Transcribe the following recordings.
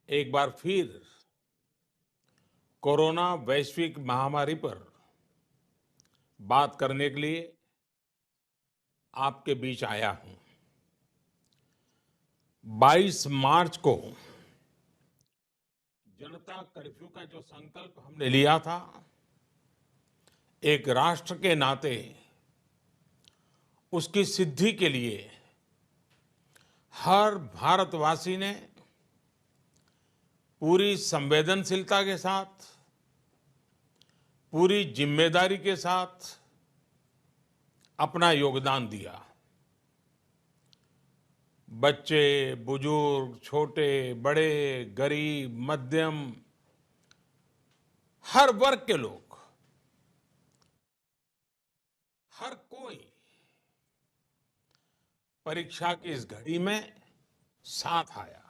एक बार फिर कोरोना वैश्विक महामारी पर बात करने के लिए आपके बीच आया हूं। 22 मार्च को जनता कर्फ्यू का जो संकल्प हमने लिया था, एक राष्ट्र के नाते उसकी सिद्धि के लिए हर भारतवासी ने पूरी संवेदनशीलता के साथ, पूरी जिम्मेदारी के साथ अपना योगदान दिया। बच्चे, बुजुर्ग, छोटे, बड़े, गरीब, मध्यम, हर वर्ग के लोग, हर कोई परीक्षा की इस घड़ी में साथ आया।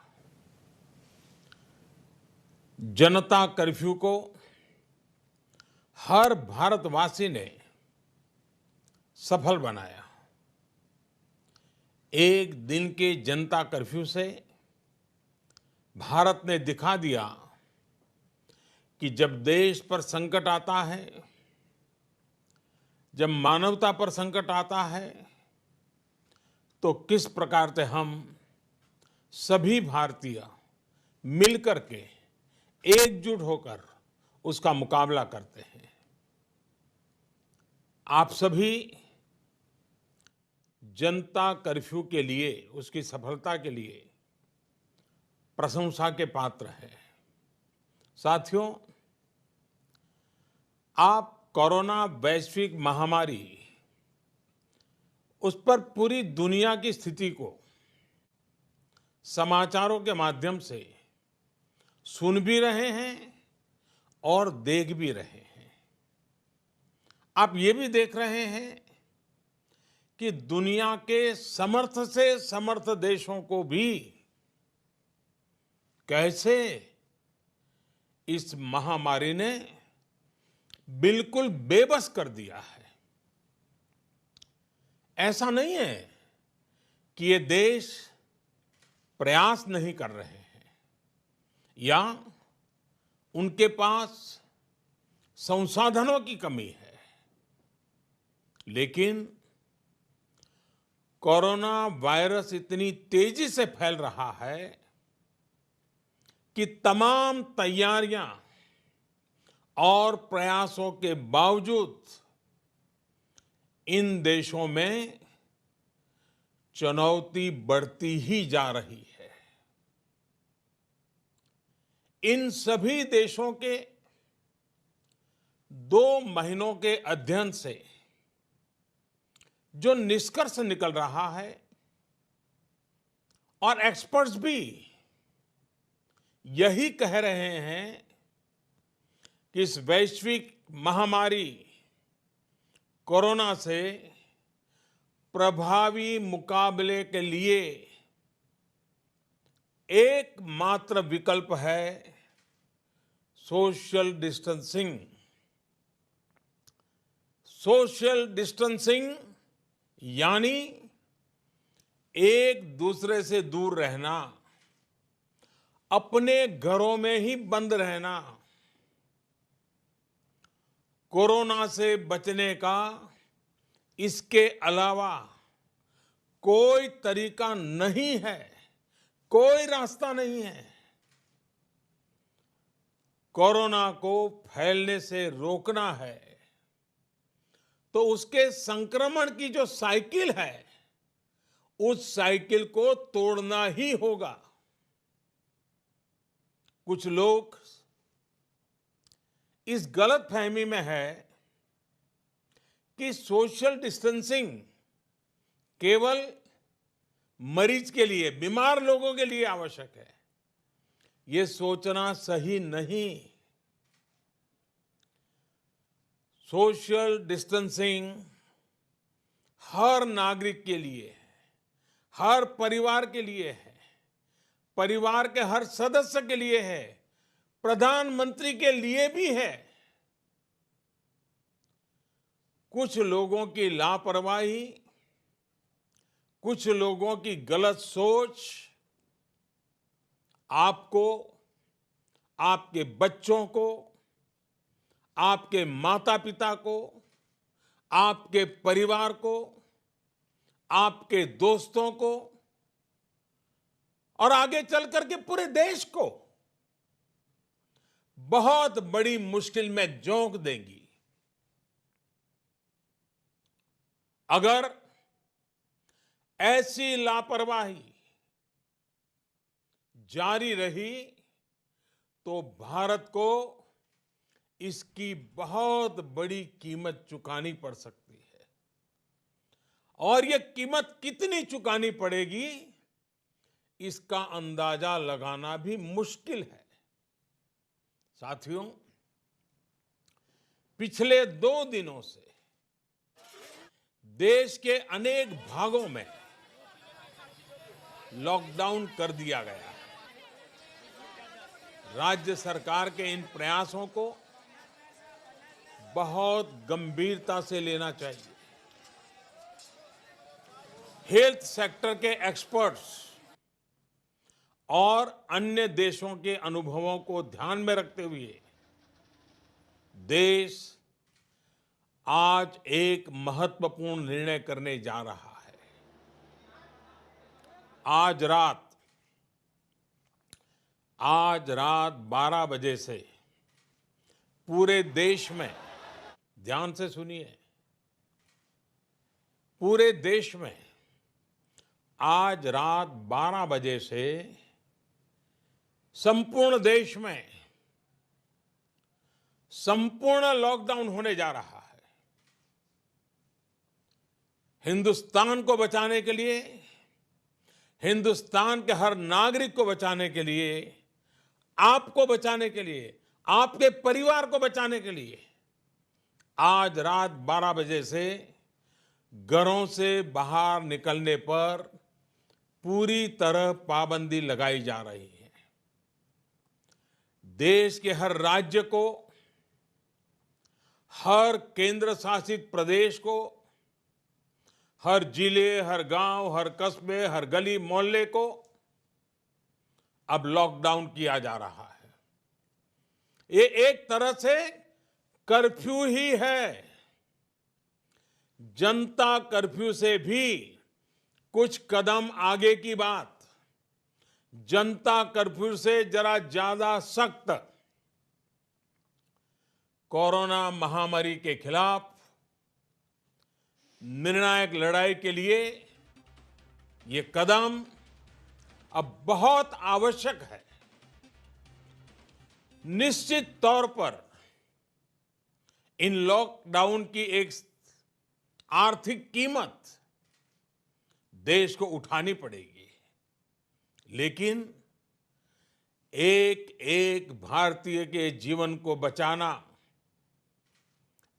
जनता कर्फ्यू को हर भारतवासी ने सफल बनाया। एक दिन के जनता कर्फ्यू से भारत ने दिखा दिया कि जब देश पर संकट आता है, जब मानवता पर संकट आता है, तो किस प्रकार से हम सभी भारतीय मिलकर के एकजुट होकर उसका मुकाबला करते हैं। आप सभी जनता कर्फ्यू के लिए, उसकी सफलता के लिए प्रशंसा के पात्र हैं। साथियों, आप कोरोना वैश्विक महामारी, उस पर पूरी दुनिया की स्थिति को समाचारों के माध्यम से सुन भी रहे हैं और देख भी रहे हैं। आप ये भी देख रहे हैं कि दुनिया के समर्थ से समर्थ देशों को भी कैसे इस महामारी ने बिल्कुल बेबस कर दिया है। ऐसा नहीं है कि ये देश प्रयास नहीं कर रहे हैं या उनके पास संसाधनों की कमी है, लेकिन कोरोना वायरस इतनी तेजी से फैल रहा है कि तमाम तैयारियां और प्रयासों के बावजूद इन देशों में चुनौती बढ़ती ही जा रही है। इन सभी देशों के 2 महीनों के अध्ययन से जो निष्कर्ष निकल रहा है, और एक्सपर्ट्स भी यही कह रहे हैं कि इस वैश्विक महामारी कोरोना से प्रभावी मुकाबले के लिए एकमात्र विकल्प है सोशल डिस्टेंसिंग। सोशल डिस्टेंसिंग यानी एक दूसरे से दूर रहना, अपने घरों में ही बंद रहना। कोरोना से बचने का इसके अलावा कोई तरीका नहीं है, कोई रास्ता नहीं है। कोरोना को फैलने से रोकना है तो उसके संक्रमण की जो साइकिल है, उस साइकिल को तोड़ना ही होगा। कुछ लोग इस गलतफहमी में है कि सोशल डिस्टेंसिंग केवल मरीज के लिए, बीमार लोगों के लिए आवश्यक है। ये सोचना सही नहीं। सोशल डिस्टेंसिंग हर नागरिक के लिए है, हर परिवार के लिए है, परिवार के हर सदस्य के लिए है, प्रधानमंत्री के लिए भी है। कुछ लोगों की लापरवाही, कुछ लोगों की गलत सोच आपको आपके बच्चों को, आपके माता-पिता को, आपके परिवार को, आपके दोस्तों को और आगे चल करके पूरे देश को बहुत बड़ी मुश्किल में झोंक देंगी। अगर ऐसी लापरवाही जारी रही तो भारत को इसकी बहुत बड़ी कीमत चुकानी पड़ सकती है। और ये कीमत कितनी चुकानी पड़ेगी, इसका अंदाजा लगाना भी मुश्किल है। साथियों, पिछले 2 दिनों से देश के अनेक भागों में लॉकडाउन कर दिया गया है। राज्य सरकार के इन प्रयासों को बहुत गंभीरता से लेना चाहिए। हेल्थ सेक्टर के एक्सपर्ट्स और अन्य देशों के अनुभवों को ध्यान में रखते हुए देश आज एक महत्वपूर्ण निर्णय करने जा रहा है। आज रात 12 बजे से पूरे देश में, ध्यान से सुनिए, पूरे देश में आज रात 12 बजे से संपूर्ण देश में संपूर्ण लॉकडाउन होने जा रहा है। हिंदुस्तान को बचाने के लिए, हिंदुस्तान के हर नागरिक को बचाने के लिए, आपको बचाने के लिए, आपके परिवार को बचाने के लिए आज रात 12 बजे से घरों से बाहर निकलने पर पूरी तरह पाबंदी लगाई जा रही है। देश के हर राज्य को, हर केंद्र शासित प्रदेश को, हर जिले, हर गांव, हर कस्बे, हर गली मोहल्ले को अब लॉकडाउन किया जा रहा है। ये एक तरह से कर्फ्यू ही है। जनता कर्फ्यू से भी कुछ कदम आगे की बात। जनता कर्फ्यू से जरा ज्यादा सख्त। कोरोना महामारी के खिलाफ निर्णायक लड़ाई के लिए ये कदम अब बहुत आवश्यक है। निश्चित तौर पर इन लॉकडाउन की एक आर्थिक कीमत देश को उठानी पड़ेगी, लेकिन एक एक भारतीय के जीवन को बचाना,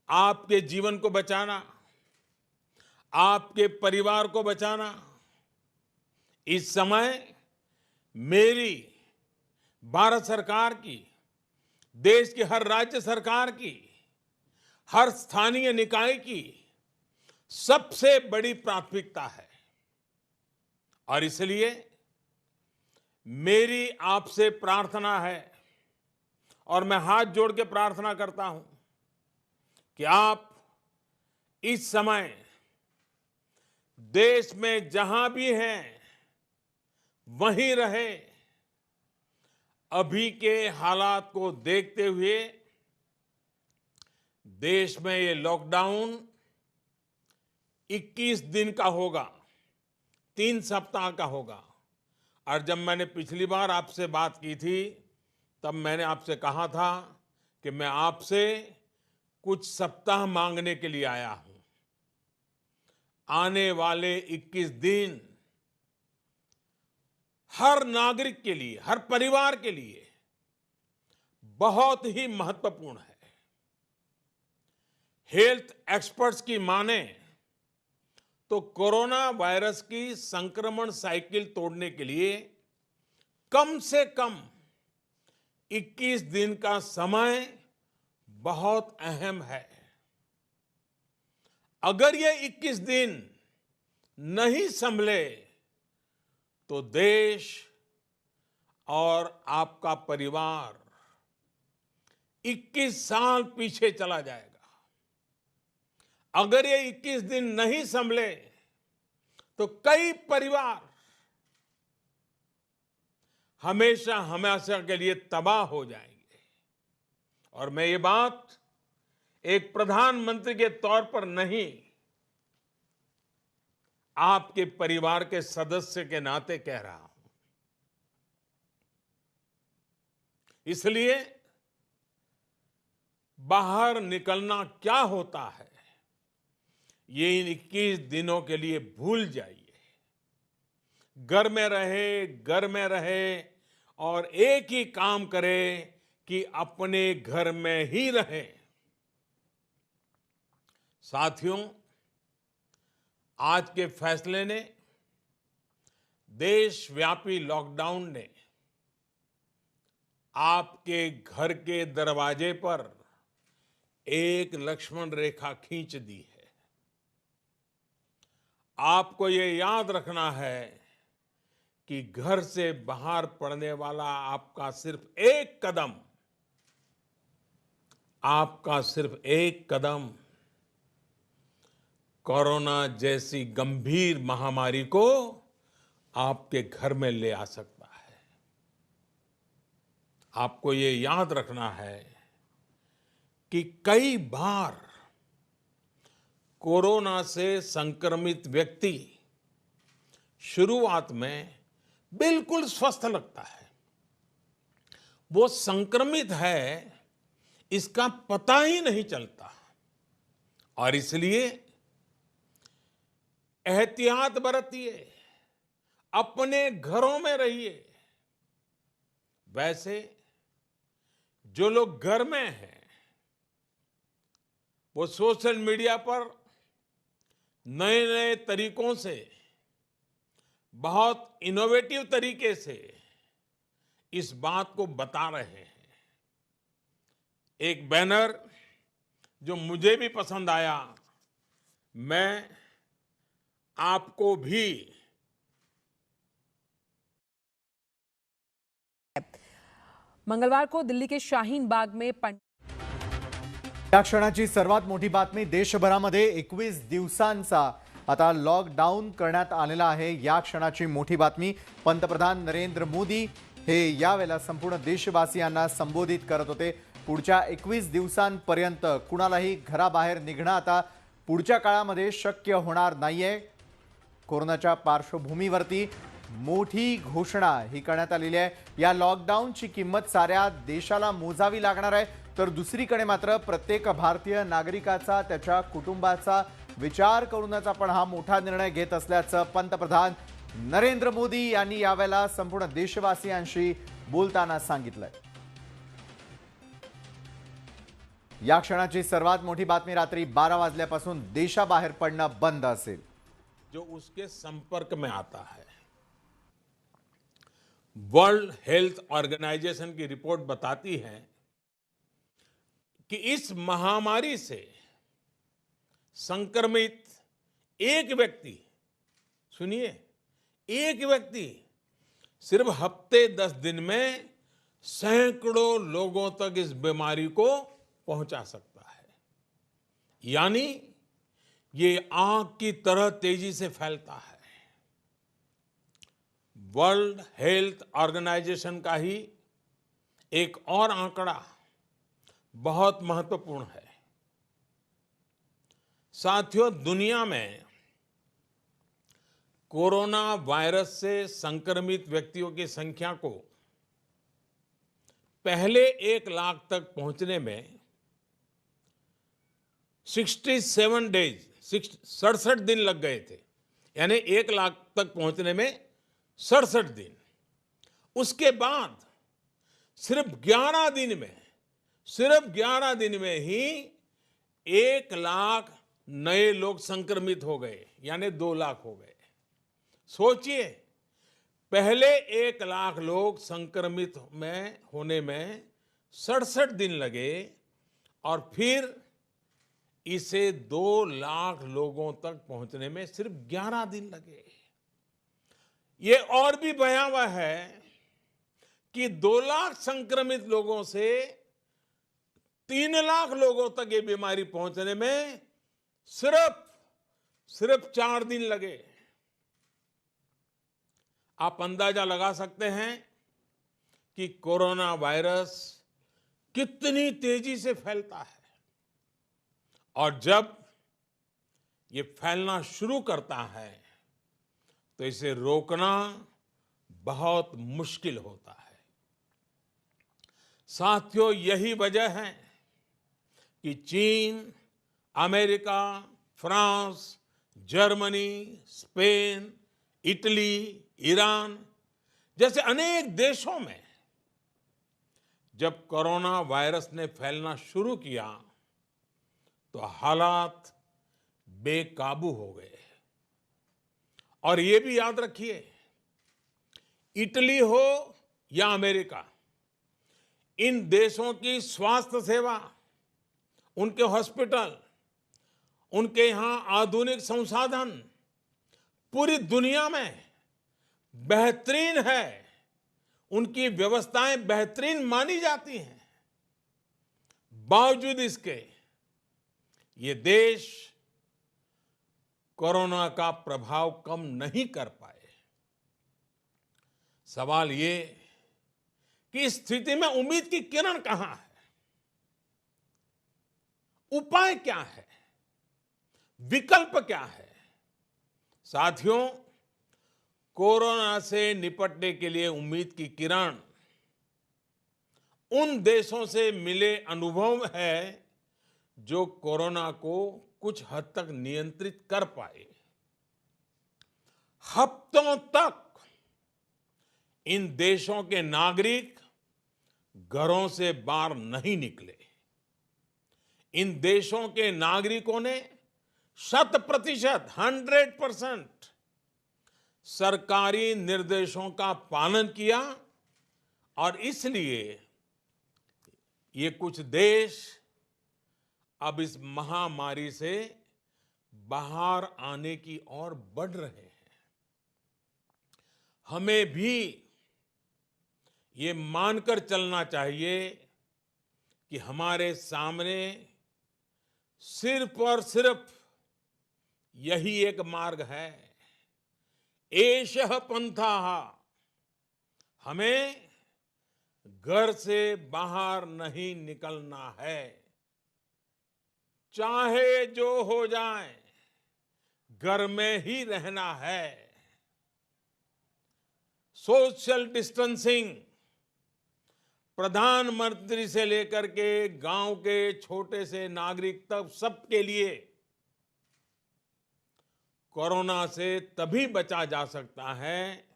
आपके जीवन को बचाना, आपके परिवार को बचाना, इस समय मेरी, भारत सरकार की, देश की हर राज्य सरकार की, हर स्थानीय निकाय की सबसे बड़ी प्राथमिकता है। और इसलिए मेरी आपसे प्रार्थना है और मैं हाथ जोड़ के प्रार्थना करता हूं कि आप इस समय देश में जहां भी हैं वहीं रहे। अभी के हालात को देखते हुए देश में ये लॉकडाउन 21 दिन का होगा, 3 सप्ताह का होगा। और जब मैंने पिछली बार आपसे बात की थी तब मैंने आपसे कहा था कि मैं आपसे कुछ सप्ताह मांगने के लिए आया हूं। आने वाले 21 दिन हर नागरिक के लिए, हर परिवार के लिए बहुत ही महत्वपूर्ण है। हेल्थ एक्सपर्ट्स की माने तो कोरोना वायरस की संक्रमण साइकिल तोड़ने के लिए कम से कम 21 दिन का समय बहुत अहम है। अगर ये 21 दिन नहीं संभले तो देश और आपका परिवार 21 साल पीछे चला जाएगा। अगर ये 21 दिन नहीं संभले तो कई परिवार हमेशा हमेशा के लिए तबाह हो जाएंगे। और मैं ये बात एक प्रधानमंत्री के तौर पर नहीं, आपके परिवार के सदस्य के नाते कह रहा हूं। इसलिए बाहर निकलना क्या होता है, ये इन 21 दिनों के लिए भूल जाइए। घर में रहे और एक ही काम करे कि अपने घर में ही रहे। साथियों, आज के फैसले ने, देशव्यापी लॉकडाउन ने आपके घर के दरवाजे पर एक लक्ष्मण रेखा खींच दी है। आपको ये याद रखना है कि घर से बाहर पड़ने वाला आपका सिर्फ एक कदम कोरोना जैसी गंभीर महामारी को आपके घर में ले आ सकता है। आपको ये याद रखना है कि कई बार कोरोना से संक्रमित व्यक्ति शुरुआत में बिल्कुल स्वस्थ लगता है। वो संक्रमित है इसका पता ही नहीं चलता, और इसलिए एहतियात बरतिए, अपने घरों में रहिए। वैसे जो लोग घर में हैं वो सोशल मीडिया पर नए नए तरीकों से, बहुत इनोवेटिव तरीके से इस बात को बता रहे हैं। एक बैनर जो मुझे भी पसंद आया, मैं आपको भी मंगलवार को दिल्ली के शाहीन बाग में या क्षणाची सर्वात मोठी बातमी, देशभरामध्ये 21 दिवसांचा आता लॉकडाऊन करण्यात आलेला आहे। या क्षणाची मोठी बातमी, पंतप्रधान नरेंद्र मोदी हे यावेळेला संपूर्ण देशवासियांना संबोधित करत होते। पुढच्या 21 दिवसांपर्यंत कुणालाही घराबाहेर निघणं आता पुढच्या काळामध्ये शक्य होणार नाहीये। कोरोनाच्या पार्श्वभूमीवरती मोठी घोषणा ही करण्यात आलेली आहे। या लॉकडाऊनची किंमत साऱ्या देशाला मोजावी लागणार आहे, तर दुसरीकडे मात्र प्रत्येक भारतीय नागरिकाचा, त्याच्या कुटुंबाचा विचार करूनच आपण हा मोठा निर्णय घेत असल्याचं पंतप्रधान नरेंद्र मोदी यांनी यावेळेला संपूर्ण देशवासियांशी बोलताना सांगितलंय। या क्षणाची सर्वात मोठी बातमी, रात्री 12 वाजल्यापासून देशाबाहेर पडणं बंद असेल। जो उसके संपर्क में आता है, वर्ल्ड हेल्थ ऑर्गेनाइजेशन की रिपोर्ट बताती है कि इस महामारी से संक्रमित एक व्यक्ति, सुनिए, एक व्यक्ति सिर्फ हफ्ते 10 दिन में सैकड़ों लोगों तक इस बीमारी को पहुंचा सकता है। यानी ये आग की तरह तेजी से फैलता है। वर्ल्ड हेल्थ ऑर्गेनाइजेशन का ही एक और आंकड़ा बहुत महत्वपूर्ण है। साथियों, दुनिया में कोरोना वायरस से संक्रमित व्यक्तियों की संख्या को पहले 1 लाख तक पहुंचने में 67 डेज, 67 दिन लग गए थे। यानी 1 लाख तक पहुंचने में 67 दिन। उसके बाद सिर्फ 11 दिन में ही 1 लाख नए लोग संक्रमित हो गए, यानी 2 लाख हो गए। सोचिए, पहले 1 लाख लोग संक्रमित में होने में 67 दिन लगे और फिर इसे 2 लाख लोगों तक पहुंचने में सिर्फ 11 दिन लगे। ये और भी भयावह है कि 2 लाख संक्रमित लोगों से 3 लाख लोगों तक ये बीमारी पहुंचने में सिर्फ सिर्फ 4 दिन लगे। आप अंदाजा लगा सकते हैं कि कोरोना वायरस कितनी तेजी से फैलता है और जब ये फैलना शुरू करता है तो इसे रोकना बहुत मुश्किल होता है। साथियों, यही वजह है कि चीन, America, France, Germany, Spain, Italy, Iran जैसे अनेक देशों में जब कोरोना वायरस ने फैलना शुरू किया तो हालात बेकाबू हो गए। और ये भी याद रखिए, इटली हो या अमेरिका, इन देशों की स्वास्थ्य सेवा, उनके हॉस्पिटल, उनके यहां आधुनिक संसाधन पूरी दुनिया में बेहतरीन है। उनकी व्यवस्थाएं बेहतरीन मानी जाती हैं। बावजूद इसके ये देश कोरोना का प्रभाव कम नहीं कर पाए। सवाल ये कि इस स्थिति में उम्मीद की किरण कहां है? उपाय क्या है? विकल्प क्या है? साथियों, कोरोना से निपटने के लिए उम्मीद की किरण उन देशों से मिले अनुभव है जो कोरोना को कुछ हद तक नियंत्रित कर पाए। हफ्तों तक इन देशों के नागरिक घरों से बाहर नहीं निकले। इन देशों के नागरिकों ने 100% सरकारी निर्देशों का पालन किया और इसलिए ये कुछ देश अब इस महामारी से बाहर आने की ओर बढ़ रहे हैं। हमें भी ये मानकर चलना चाहिए कि हमारे सामने सिर्फ और सिर्फ यही एक मार्ग है, एषः पंथः। हमें घर से बाहर नहीं निकलना है, चाहे जो हो जाए घर में ही रहना है। सोशल डिस्टेंसिंग प्रधानमंत्री से लेकर के गांव के छोटे से नागरिक तक सबके लिए कोरोना से तभी बचा जा सकता है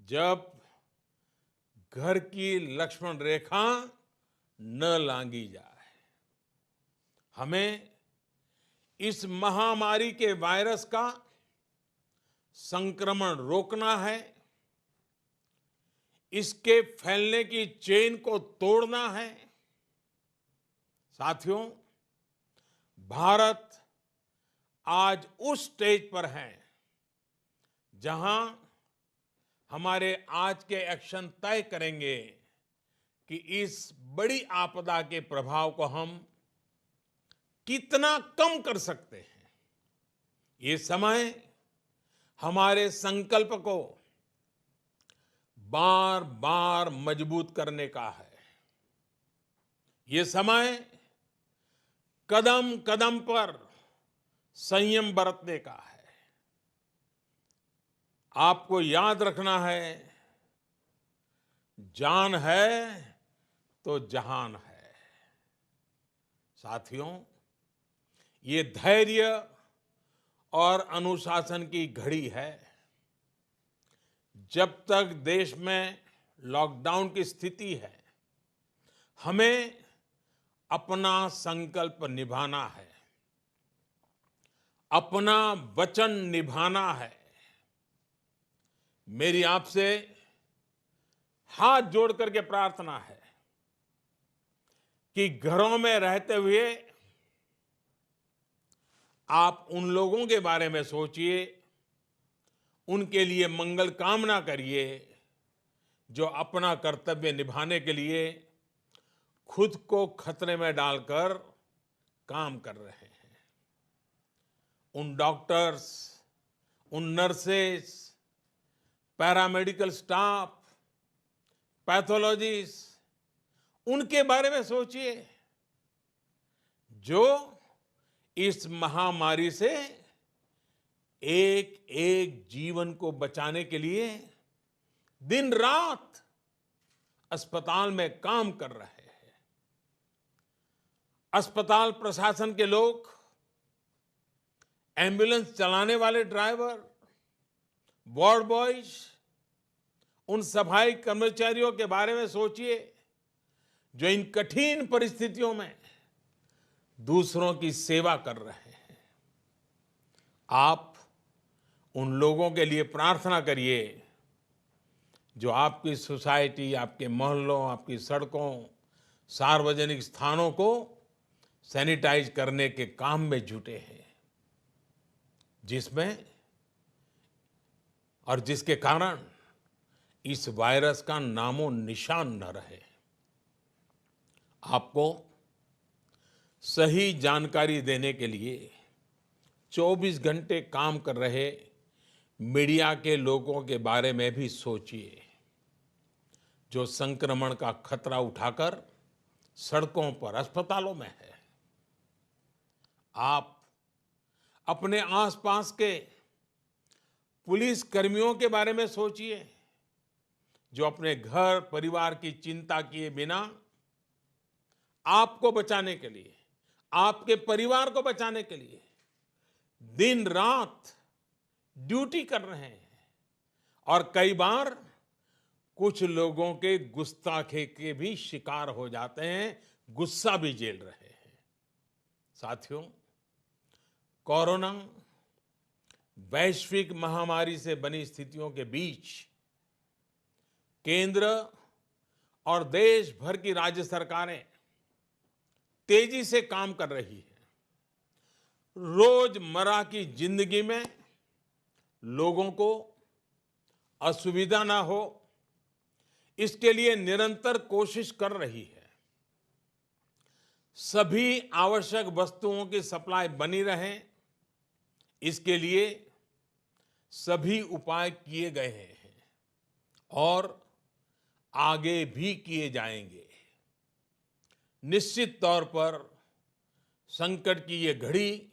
जब घर की लक्ष्मण रेखा न लांघी जाए। हमें इस महामारी के वायरस का संक्रमण रोकना है, इसके फैलने की चेन को तोड़ना है। साथियों, भारत आज उस स्टेज पर है जहां हमारे आज के एक्शन तय करेंगे कि इस बड़ी आपदा के प्रभाव को हम कितना कम कर सकते हैं। ये समय हमारे संकल्प को बार बार मजबूत करने का है। ये समय कदम कदम पर संयम बरतने का है। आपको याद रखना है, जान है तो जहान है। साथियों, ये धैर्य और अनुशासन की घड़ी है। जब तक देश में लॉकडाउन की स्थिति है, हमें अपना संकल्प निभाना है, अपना वचन निभाना है। मेरी आपसे हाथ जोड़ करके प्रार्थना है कि घरों में रहते हुए आप उन लोगों के बारे में सोचिए, उनके लिए मंगल कामना करिए जो अपना कर्तव्य निभाने के लिए खुद को खतरे में डालकर काम कर रहे हैं। उन डॉक्टर्स, उन नर्सेस, पैरामेडिकल स्टाफ, पैथोलॉजिस्ट, उनके बारे में सोचिए जो इस महामारी से एक एक जीवन को बचाने के लिए दिन रात अस्पताल में काम कर रहे हैं। अस्पताल प्रशासन के लोग, एम्बुलेंस चलाने वाले ड्राइवर, वार्ड बॉयज, उन सफाई कर्मचारियों के बारे में सोचिए जो इन कठिन परिस्थितियों में दूसरों की सेवा कर रहे हैं। आप उन लोगों के लिए प्रार्थना करिए जो आपकी सोसाइटी, आपके मोहल्लों, आपकी सड़कों, सार्वजनिक स्थानों को सैनिटाइज करने के काम में जुटे हैं, जिसमें और जिसके कारण इस वायरस का नामो निशान न रहे। आपको सही जानकारी देने के लिए 24 घंटे काम कर रहे मीडिया के लोगों के बारे में भी सोचिए जो संक्रमण का खतरा उठाकर सड़कों पर, अस्पतालों में है। आप अपने आसपास के पुलिस कर्मियों के बारे में सोचिए जो अपने घर परिवार की चिंता किए बिना आपको बचाने के लिए, आपके परिवार को बचाने के लिए दिन रात ड्यूटी कर रहे हैं और कई बार कुछ लोगों के गुस्ताखी के भी शिकार हो जाते हैं, गुस्सा भी झेल रहे हैं। साथियों, कोरोना वैश्विक महामारी से बनी स्थितियों के बीच केंद्र और देश भर की राज्य सरकारें तेजी से काम कर रही है। रोजमर्रा की जिंदगी में लोगों को असुविधा ना हो, इसके लिए निरंतर कोशिश कर रही है। सभी आवश्यक वस्तुओं की सप्लाई बनी रहे, इसके लिए सभी उपाय किए गए हैं और आगे भी किए जाएंगे। निश्चित तौर पर संकट की ये घड़ी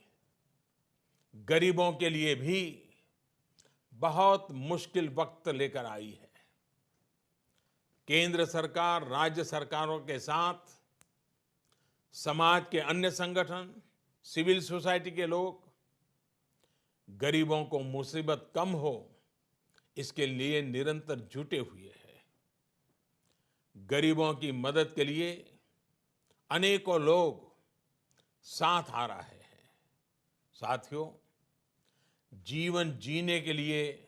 गरीबों के लिए भी बहुत मुश्किल वक्त लेकर आई है। केंद्र सरकार, राज्य सरकारों के साथ समाज के अन्य संगठन, सिविल सोसाइटी के लोग गरीबों को मुसीबत कम हो, इसके लिए निरंतर जुटे हुए हैं। गरीबों की मदद के लिए अनेकों लोग साथ आ रहे हैं। साथियों, जीवन जीने के लिए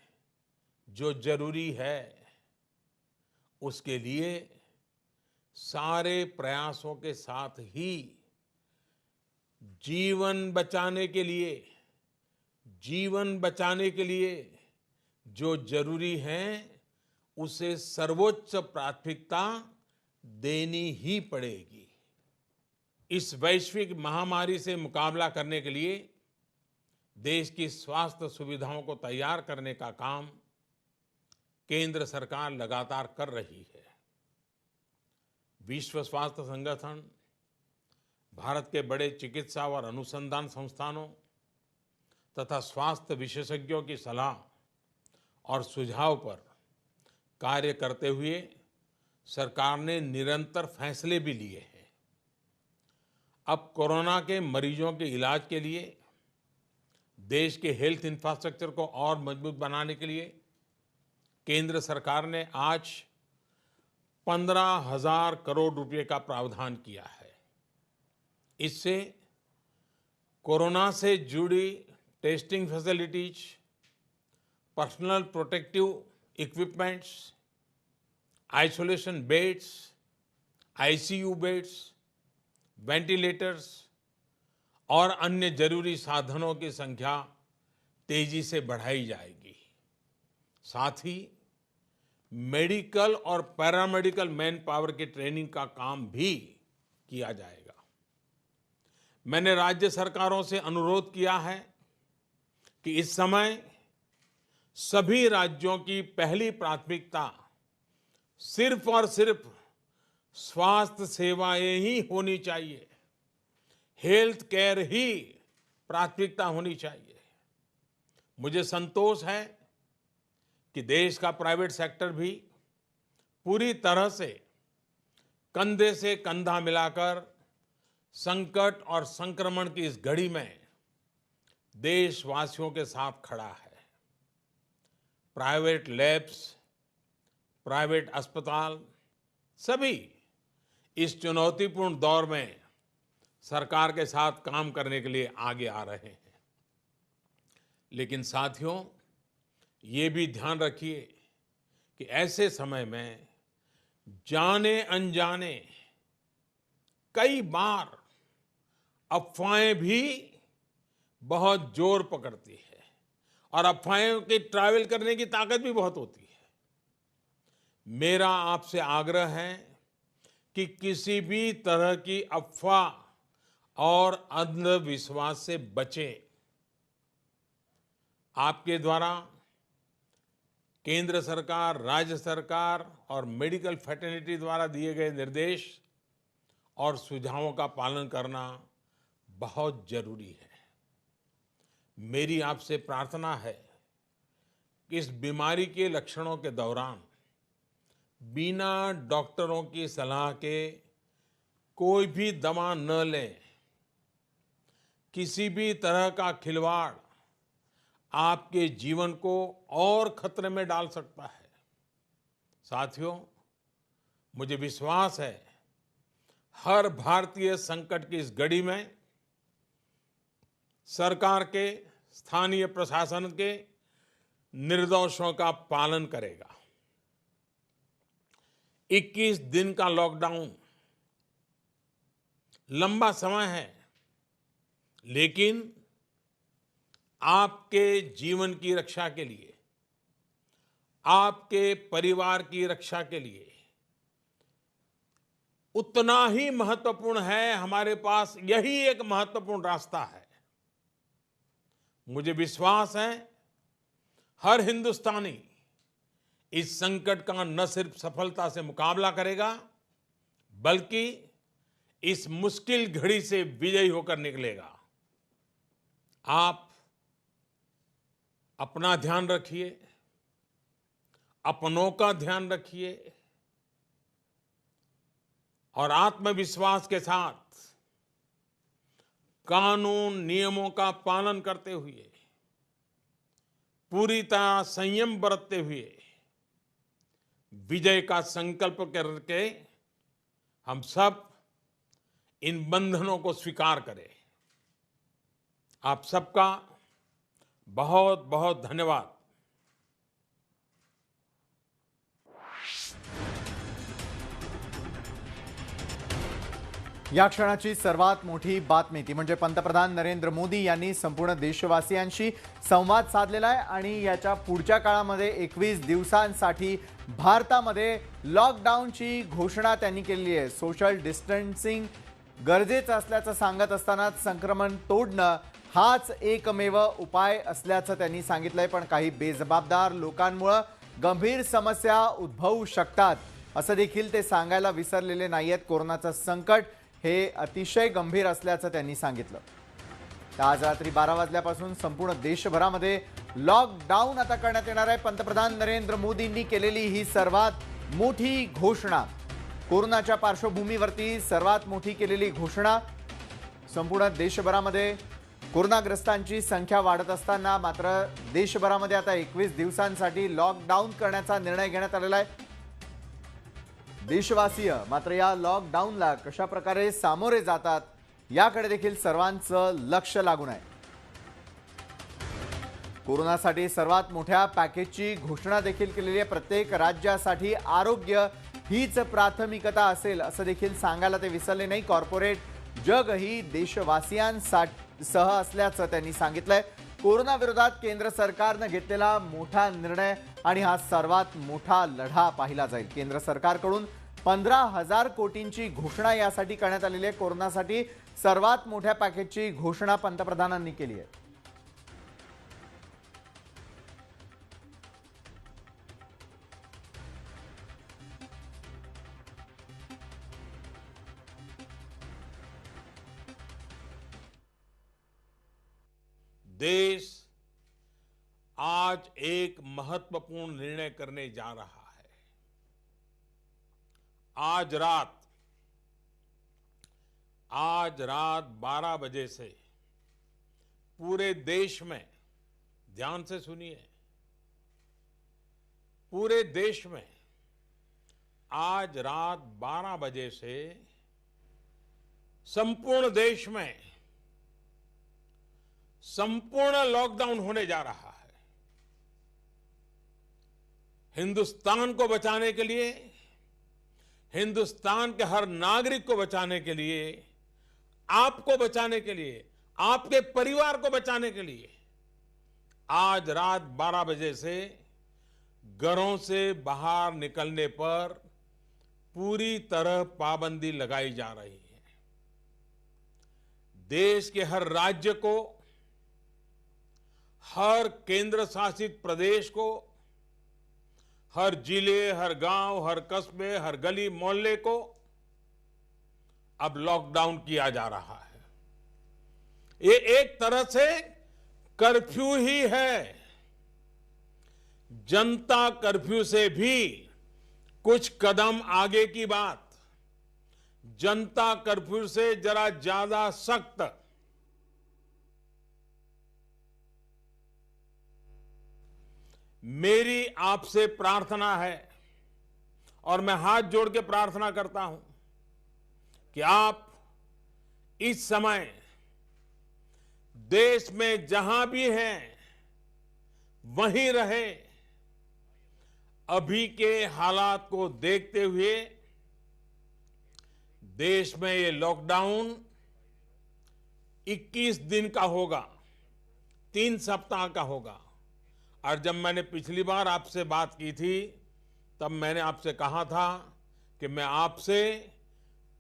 जो जरूरी है, उसके लिए सारे प्रयासों के साथ ही जीवन बचाने के लिए जो जरूरी है उसे सर्वोच्च प्राथमिकता देनी ही पड़ेगी। इस वैश्विक महामारी से मुकाबला करने के लिए देश की स्वास्थ्य सुविधाओं को तैयार करने का काम केंद्र सरकार लगातार कर रही है। विश्व स्वास्थ्य संगठन, भारत के बड़े चिकित्सा और अनुसंधान संस्थानों तथा स्वास्थ्य विशेषज्ञों की सलाह और सुझाव पर कार्य करते हुए सरकार ने निरंतर फैसले भी लिए हैं। अब कोरोना के मरीजों के इलाज के लिए देश के हेल्थ इंफ्रास्ट्रक्चर को और मजबूत बनाने के लिए केंद्र सरकार ने आज 15,000 करोड़ रुपए का प्रावधान किया है। इससे कोरोना से जुड़ी testing facilities, personal protective equipments, isolation beds, ICU beds, ventilators और अन्य जरूरी साधनों की संख्या तेजी से बढ़ाई जाएगी। साथ ही मेडिकल और पैरामेडिकल मैन पावर की ट्रेनिंग का काम भी किया जाएगा। मैंने राज्य सरकारों से अनुरोध किया है कि इस समय सभी राज्यों की पहली प्राथमिकता सिर्फ और सिर्फ स्वास्थ्य सेवाएं ही होनी चाहिए, हेल्थ केयर ही प्राथमिकता होनी चाहिए। मुझे संतोष है कि देश का प्राइवेट सेक्टर भी पूरी तरह से कंधा मिलाकर संकट और संक्रमण की इस घड़ी में देशवासियों के साथ खड़ा है। प्राइवेट लैब्स, प्राइवेट अस्पताल सभी इस चुनौतीपूर्ण दौर में सरकार के साथ काम करने के लिए आगे आ रहे हैं। लेकिन साथियों, ये भी ध्यान रखिए कि ऐसे समय में जाने अनजाने कई बार अफवाहें भी बहुत जोर पकड़ती है और अफवाहों की ट्रैवल करने की ताकत भी बहुत होती है। मेरा आपसे आग्रह है कि किसी भी तरह की अफवाह और अंधविश्वास से बचें। आपके द्वारा केंद्र सरकार, राज्य सरकार और मेडिकल फ्रेटर्निटी द्वारा दिए गए निर्देश और सुझावों का पालन करना बहुत जरूरी है। मेरी आपसे प्रार्थना है कि इस बीमारी के लक्षणों के दौरान बिना डॉक्टरों की सलाह के कोई भी दवा न लें। किसी भी तरह का खिलवाड़ आपके जीवन को और खतरे में डाल सकता है। साथियों, मुझे विश्वास है हर भारतीय संकट की इस घड़ी में सरकार के, स्थानीय प्रशासन के निर्देशों का पालन करेगा। 21 दिन का लॉकडाउन लंबा समय है, लेकिन आपके जीवन की रक्षा के लिए, आपके परिवार की रक्षा के लिए उतना ही महत्वपूर्ण है। हमारे पास यही एक महत्वपूर्ण रास्ता है। मुझे विश्वास है हर हिंदुस्तानी इस संकट का न सिर्फ सफलता से मुकाबला करेगा, बल्कि इस मुश्किल घड़ी से विजयी होकर निकलेगा। आप अपना ध्यान रखिए, अपनों का ध्यान रखिए और आत्मविश्वास के साथ कानून नियमों का पालन करते हुए, पूरी तरह संयम बरतते हुए विजय का संकल्प करके हम सब इन बंधनों को स्वीकार करें। आप सबका बहुत बहुत धन्यवाद। या क्षणाची सर्वात मोठी बातमी ती म्हणजे पंतप्रधान नरेंद्र मोदी यांनी संपूर्ण देशवासियांशी संवाद साधलेला आहे आणि याच्या पुढच्या काळामध्ये 21 दिवसांसाठी भारतामध्ये लॉकडाऊनची घोषणा त्यांनी केली आहे। सोशल डिस्टन्सिंग गरजेचं असल्याचं सांगत असताना संक्रमण तोडणं हाच एकमेव उपाय असल्याचं त्यांनी सांगितलंय। पण काही बेजबाबदार लोकांमुळे गंभीर समस्या उद्भवू शकतात असं देखील ते सांगायला विसरलेले नाहीयेत। कोरोनाचं संकट हे अतिशय गंभीर असल्याचं त्यांनी सांगितलं। आज रात्री 12 वाजल्यापासून संपूर्ण देशभरामध्ये लॉकडाऊन आता करण्यात येणार आहे। पंतप्रधान नरेंद्र मोदींनी केलेली ही सर्वात मोठी घोषणा, कोरोनाच्या पार्श्वभूमीवरती सर्वात मोठी केलेली घोषणा। संपूर्ण देशभरामध्ये कोरोनाग्रस्तांची संख्या वाढत असताना मात्र देशभरामध्ये आता 21 दिवसांसाठी लॉकडाऊन करण्याचा निर्णय घेण्यात आलेला आहे। देशवासीय मात्र या लॉकडाऊनला कशा प्रकारे सामोरे जातात याकडे देखील सर्वांचं लक्ष लागून आहे। कोरोनासाठी सर्वात मोठ्या पॅकेजची घोषणा देखील केलेली आहे। प्रत्येक राज्यासाठी आरोग्य हीच प्राथमिकता असेल असं देखील सांगायला ते विसरले नाही। कॉर्पोरेट जग ही देशवासियांसह असल्याचं त्यांनी सांगितलंय। कोरोना विरोधात केंद्र सरकारने घेतलेला मोठा निर्णय आणि हा सर्वात मोठा लढा पाहिला जाईल। केंद्र सरकारकडून 15,000 कोटींची घोषणा यासाठी करण्यात आलेली आहे। कोरोनासाठी सर्वात मोठ्या पॅकेजची घोषणा पंतप्रधानांनी केली आहे। देश आज एक महत्वपूर्ण निर्णय करने जा रहा है। आज रात 12 बजे से पूरे देश में, ध्यान से सुनिए, पूरे देश में आज रात 12 बजे से संपूर्ण देश में संपूर्ण लॉकडाउन होने जा रहा है। हिंदुस्तान को बचाने के लिए, हिंदुस्तान के हर नागरिक को बचाने के लिए, आपको बचाने के लिए, आपके परिवार को बचाने के लिए आज रात 12 बजे से घरों से बाहर निकलने पर पूरी तरह पाबंदी लगाई जा रही है। देश के हर राज्य को, हर केंद्र शासित प्रदेश को, हर जिले, हर गांव, हर कस्बे, हर गली मोहल्ले को अब लॉकडाउन किया जा रहा है। ये एक तरह से कर्फ्यू ही है। जनता कर्फ्यू से भी कुछ कदम आगे की बात। जनता कर्फ्यू से जरा ज्यादा सख्त। मेरी आपसे प्रार्थना है और मैं हाथ जोड़ के प्रार्थना करता हूं कि आप इस समय देश में जहां भी हैं वहीं रहे। अभी के हालात को देखते हुए देश में ये लॉकडाउन 21 दिन का होगा, 3 सप्ताह का होगा। और जब मैंने पिछली बार आपसे बात की थी तब मैंने आपसे कहा था कि मैं आपसे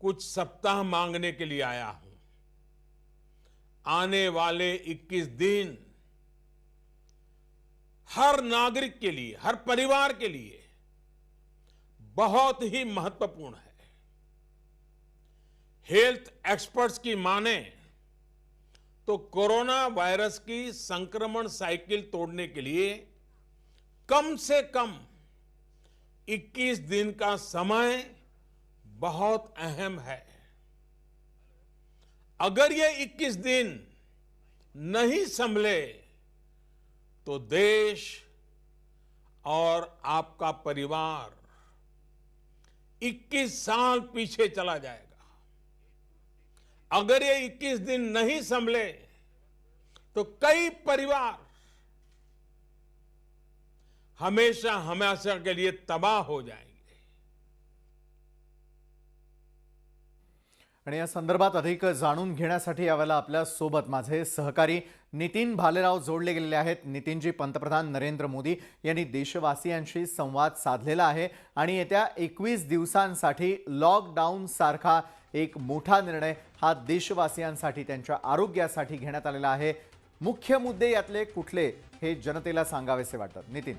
कुछ सप्ताह मांगने के लिए आया हूं। आने वाले 21 दिन हर नागरिक के लिए, हर परिवार के लिए बहुत ही महत्वपूर्ण है। हेल्थ एक्सपर्ट्स की माने तो कोरोना वायरस की संक्रमण साइकिल तोड़ने के लिए कम से कम 21 दिन का समय बहुत अहम है। अगर ये 21 दिन नहीं संभले तो देश और आपका परिवार 21 साल पीछे चला जाएगा। अगर ये 21 दिन नहीं संभले तो कई परिवार हमेशा हमेशा के लिए तबाह हो जाएंगे। आणि या संदर्भात अधिक जाणून घेण्यासाठी यावेळेला आपल्या सोबत माझे सहकारी नितीन भालेराव जोडले गेलेले आहेत। नितीनजी, पंतप्रधान नरेंद्र मोदी यांनी देशवासियांशी संवाद साधलेला आहे आणि येत्या 21 दिवसांसाठी लॉकडाऊन सारखा एक मोठा निर्णय हा देशवासियांसाठी, त्यांच्या आरोग्यासाठी घेण्यात आलेला आहे। मुख्य मुद्दे यातले कुठले हे जनतेला सांगावेसे वाटतात? नितीन,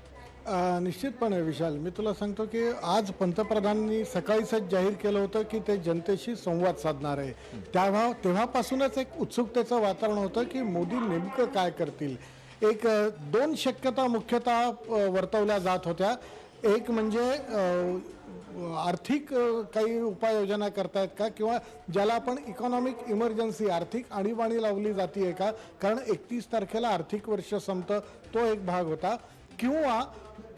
निश्चितपणे विशाल, मी तुला सांगतो की आज पंतप्रधानांनी सकाळीच जाहीर केलं होतं की ते जनतेशी संवाद साधणार आहे। तेव्हापासूनच एक उत्सुकतेचं वातावरण होतं की मोदी नेमकं काय करतील। एक 2 शक्यता मुख्यतः वर्तवल्या जात होत्या। एक म्हणजे आर्थिक काही उपाययोजना करतायत का, किंवा ज्याला आपण इकॉनॉमिक इमर्जन्सी, आर्थिक आणीबाणी लावली जाते का, कारण 31 तारखेला आर्थिक वर्ष संपतं, तो एक भाग होता। किंवा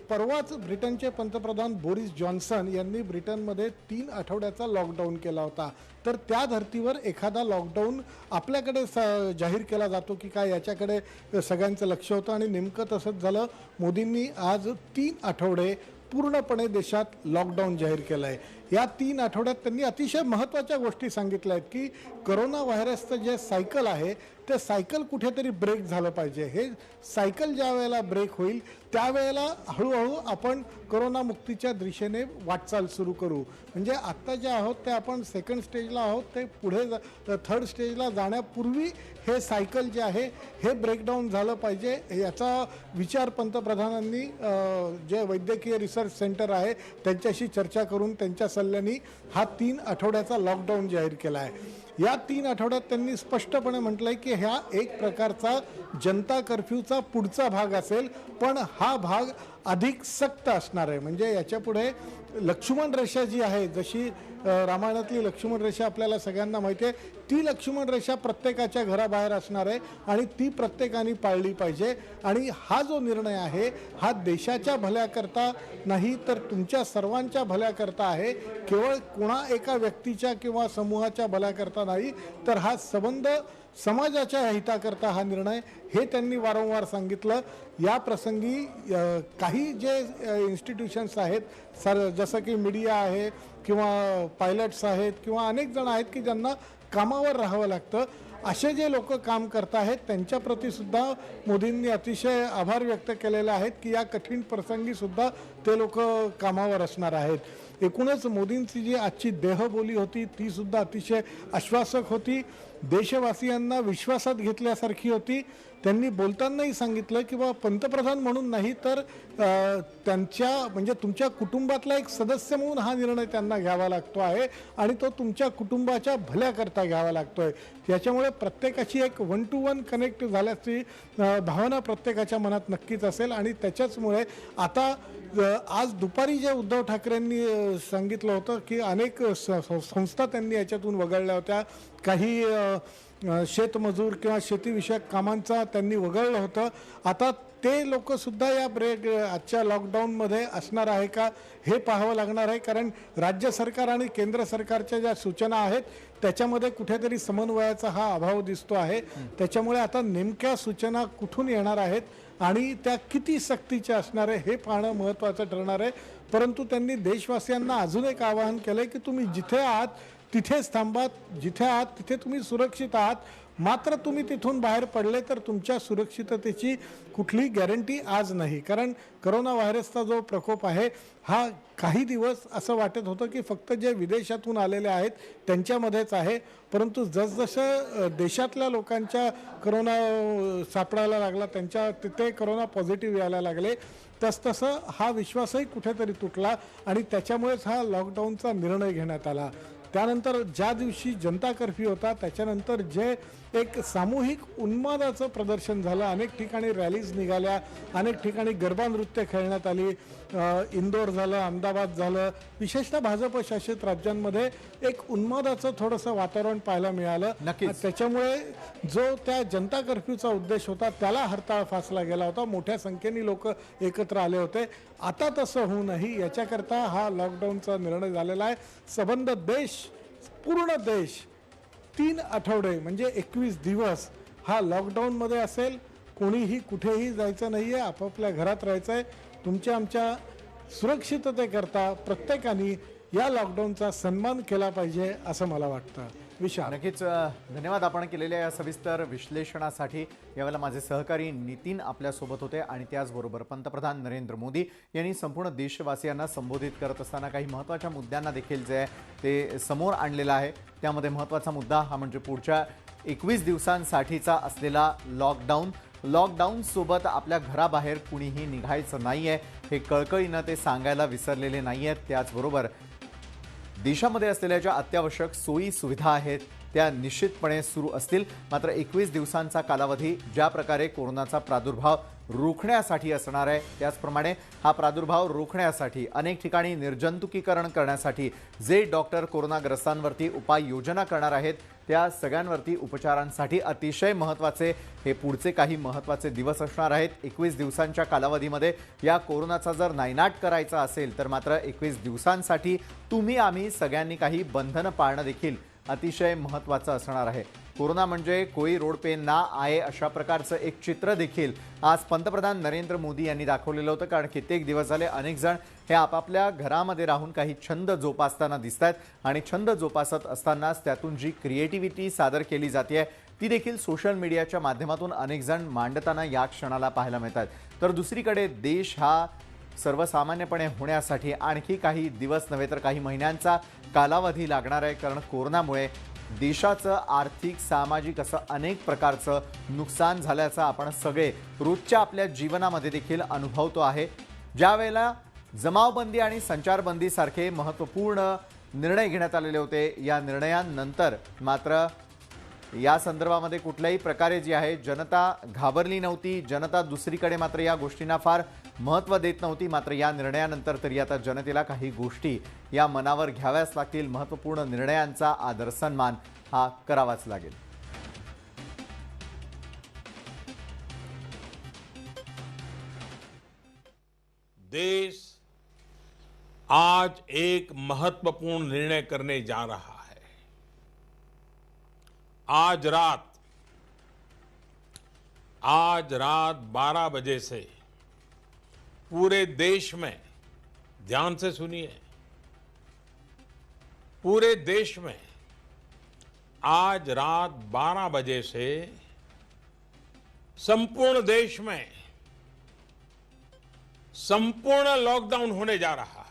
परवाच ब्रिटनचे पंतप्रधान बोरिस जॉन्सन यांनी ब्रिटनमध्ये 3 आठवड्याचा लॉकडाऊन केला होता। तर त्या धर्तीवर एखादा लॉकडाऊन आपल्याकडे जाहीर केला जातो की काय, याच्याकडे सगळ्यांचं लक्ष होतं आणि नेमकं तसंच झालं। मोदींनी आज 3 आठवडे पूर्णपणे देशात लॉकडाऊन जाहीर केलं आहे। या 3 आठवड्यात त्यांनी अतिशय महत्त्वाच्या गोष्टी सांगितल्या आहेत की कोरोना व्हायरसचं जे सायकल आहे ते सायकल कुठेतरी ब्रेक झालं पाहिजे. हे सायकल ज्या वेळेला ब्रेक होईल त्यावेळेला हळूहळू आपण कोरोनामुक्तीच्या दिशेने वाटचाल सुरू करू. म्हणजे आत्ता जे आहोत ते आपण सेकंड स्टेजला आहोत, ते पुढे थर्ड स्टेजला जाण्यापूर्वी हे सायकल जे आहे हे ब्रेकडाऊन झालं पाहिजे. याचा विचार पंतप्रधानांनी जे वैद्यकीय रिसर्च सेंटर आहे त्यांच्याशी चर्चा करून त्यांच्या सल्ल्याने हा 3 आठवड्याचा लॉकडाऊन जाहीर केला आहे. या 3 आठवड्यात त्यांनी स्पष्टपणे म्हटलंय की हा एक प्रकारचा जनता कर्फ्यूचा पुढचा भाग असेल, पण हा भाग अधिक सक्त असणार आहे. म्हणजे याच्यापुढे लक्ष्मण रेषा जी आहे, जशी रामायणातली लक्ष्मण रेषा आपल्याला सगळ्यांना माहिती आहे, ती लक्ष्मण रेषा प्रत्येकाच्या घराबाहेर असणार आहे आणि ती प्रत्येकाने पाळली पाहिजे. आणि हा जो निर्णय आहे हा देशाच्या भल्याकरता नाही तर तुमच्या सर्वांच्या भल्याकरता आहे. केवळ कोणा एका व्यक्तीच्या किंवा समूहाच्या भल्याकरता नाही, तर हा संबंध समाजाच्या हिताकरता हा निर्णय, हे त्यांनी वारंवार सांगितलं. या प्रसंगी काही जे इन्स्टिट्यूशन्स आहेत जसं की मीडिया आहे किंवा पायलट्स आहेत किंवा अनेक जण आहेत की ज्यांना कामावर राहावं लागतं, असे जे लोक काम करत आहेत त्यांच्याप्रती सुद्धा मोदींनी अतिशय आभार व्यक्त केलेले आहेत की या कठीण प्रसंगी सुद्धा ते लोक कामावर असणार आहेत. एकूणच मोदींची जी आजची देहबोली होती ती सुद्धा अतिशय आश्वासक होती, देशवासियांना विश्वासात घेतल्यासारखी होती. त्यांनी बोलतानाही सांगितलं की बा पंतप्रधान म्हणून नाही तर त्यांच्या म्हणजे तुमच्या कुटुंबातला एक सदस्य म्हणून हा निर्णय त्यांना घ्यावा लागतो आहे आणि तो तुमच्या कुटुंबाच्या भल्याकरता घ्यावा लागतोय. याच्यामुळे प्रत्येकाची एक 1 to 1 कनेक्ट झाल्याची भावना प्रत्येकाच्या मनात नक्कीच असेल. आणि त्याच्याचमुळे आता आज दुपारी जे उद्धव ठाकरेंनी सांगितलं होतं की अनेक संस्था त्यांनी याच्यातून वगळल्या होत्या, काही शेतमजूर किंवा शेतीविषयक कामांचा त्यांनी वगळलं होतं, आता ते लोकसुद्धा या आजच्या लॉकडाऊनमध्ये असणार आहे का हे पाहावं लागणार आहे. कारण राज्य सरकार आणि केंद्र सरकारच्या ज्या सूचना आहेत त्याच्यामध्ये कुठेतरी समन्वयाचा हा अभाव दिसतो आहे. त्याच्यामुळे आता नेमक्या सूचना कुठून येणार आहेत आणि त्या किती सक्तीच्या असणार आहे हे पाहणं महत्त्वाचं ठरणार आहे. परंतु त्यांनी देशवासियांना अजून एक आवाहन केलं की तुम्ही जिथे आहात तिथेच थांबा, जिथे आहात तिथे तुम्ही सुरक्षित आहात, मात्र तुम्ही तिथून बाहेर पडले तर तुमच्या सुरक्षिततेची कुठली गॅरंटी आज नाही. कारण कोरोना व्हायरसचा जो प्रकोप आहे हा काही दिवस असं वाटत होतं की फक्त जे विदेशातून आलेले आहेत त्यांच्यामध्येच आहे, परंतु जसजसं देशातल्या लोकांच्या कोरोना सापडायला लागला, त्यांच्या तिथे कोरोना पॉझिटिव्ह यायला लागले, तसतसं हा विश्वासही कुठेतरी तुटला आणि त्याच्यामुळेच हा लॉकडाऊनचा निर्णय घेण्यात आला. त्यानंतर ज्या दिवशी जनता कर्फ्यू होता त्याच्यानंतर जे एक सामूहिक उन्मादाचं प्रदर्शन झालं, अनेक ठिकाणी रॅलीज निघाल्या, अनेक ठिकाणी गरबा नृत्य खेळण्यात आली, इंदोर झालं, अहमदाबाद झालं, विशेषतः भाजप शासित राज्यांमध्ये एक उन्मादाचं थोडंसं वातावरण पाहायला मिळालं. त्याच्यामुळे जो त्या जनता कर्फ्यूचा उद्देश होता त्याला हरताळ फासला गेला होता, मोठ्या संख्येने लोक एकत्र आले होते. आता तसं होऊ नये याच्याकरता हा लॉकडाऊनचा निर्णय झालेला आहे. संबंध देश, पूर्ण देश 3 आठवडे म्हणजे 21 दिवस हा लॉकडाऊनमध्ये असेल. कोणीही कुठेही जायचं नाही आहे, आपापल्या घरात राहायचं आहे. तुमच्या आमच्या सुरक्षिततेकरता प्रत्येकाने या लॉकडाऊनचा सन्मान केला पाहिजे असं मला वाटतं. विशाल, नक्कीच धन्यवाद आपण केलेल्या या सविस्तर विश्लेषणासाठी. यावेळेला माझे सहकारी नितीन आपल्यासोबत होते आणि त्याचबरोबर पंतप्रधान नरेंद्र मोदी यांनी संपूर्ण देशवासियांना संबोधित करत असताना काही महत्त्वाच्या मुद्द्यांना देखील जे आहे ते समोर आणलेलं आहे. त्यामध्ये महत्त्वाचा मुद्दा हा म्हणजे पुढच्या 21 दिवसांसाठीचा असलेला लॉकडाऊन सोबत आपल्या घराबाहेर कुणीही निघायचं नाही आहे हे कळकळीनं ते सांगायला विसरलेले नाही आहेत. त्याचबरोबर देशामध्ये असलेल्या ज्या अत्यावश्यक सोयी सुविधा आहेत त्या निश्चितपणे सुरू असतील, मात्र 21 दिवसांचा कालावधी ज्या प्रकारे कोरोनाचा प्रादुर्भाव रोखण्यासाठी असणार आहे त्याचप्रमाणे हा प्रादुर्भाव रोखण्यासाठी अनेक ठिकाणी निर्जंतुकीकरण करण्यासाठी जे डॉक्टर कोरोनाग्रस्तांवरती उपाययोजना करणार आहेत त्या सगळ्यांवरती उपचारांसाठी अतिशय महत्त्वाचे हे पुढचे काही महत्त्वाचे दिवस असणार आहेत. 21 दिवसांच्या कालावधीमध्ये या कोरोनाचा जर नायनाट करायचा असेल तर मात्र 21 दिवसांसाठी तुम्ही आम्ही सगळ्यांनी काही बंधनं पाळणं देखील अतिशय महत्त्वाचं असणार आहे. कोरोना म्हणजे कोई रोड पे ना आए अशा प्रकारचं एक चित्र देखील आज पंतप्रधान नरेंद्र मोदी यांनी दाखवलेलं होतं. कारण कित्येक दिवस झाले अनेक जण हे आपापल्या घरामध्ये राहून काही छंद जोपासताना दिसत आहेत आणि छंद जोपासत असतानाच त्यातून जी क्रिएटिव्हिटी सादर केली जाते ती देखील सोशल मीडियाच्या माध्यमातून अनेक जण मांडताना या क्षणाला पाहायला मिळतात. तर दुसरीकडे देश हा सर्वसामान्यपणे होण्यासाठी आणखी काही दिवस नव्हे तर काही महिन्यांचा कालावधी लागणार आहे, कारण कोरोनामुळे देशाचं आर्थिक सामाजिक असं अनेक प्रकारचं नुकसान झाल्याचं आपण सगळे रोजच्या आपल्या जीवनामध्ये देखील अनुभवतो आहे. ज्यावेळेला जमावबंदी आणि संचारबंदी सारखे महत्त्वपूर्ण निर्णय घेण्यात आलेले होते, या निर्णयानंतर मात्र या संदर्भामध्ये कुठल्याही प्रकारे जी आहे जनता घाबरली नव्हती. जनता दुसरीकडे मात्र या गोष्टींना फार महत्त्व देत नव्हती. मात्र या निर्णयानंतर तरी आता जनतेला काही गोष्टी या मनावर घ्याव्याच लागतील. महत्त्वपूर्ण निर्णयांचा आदर सन्मान हा करावाच लागेल. देश आज एक महत्वपूर्ण निर्णय करने जा रहा है. आज रात 12 बजे से पूरे देश में, ध्यान से सुनिए, पूरे देश में आज रात 12 बजे से संपूर्ण देश में संपूर्ण लॉकडाउन होने जा रहा है.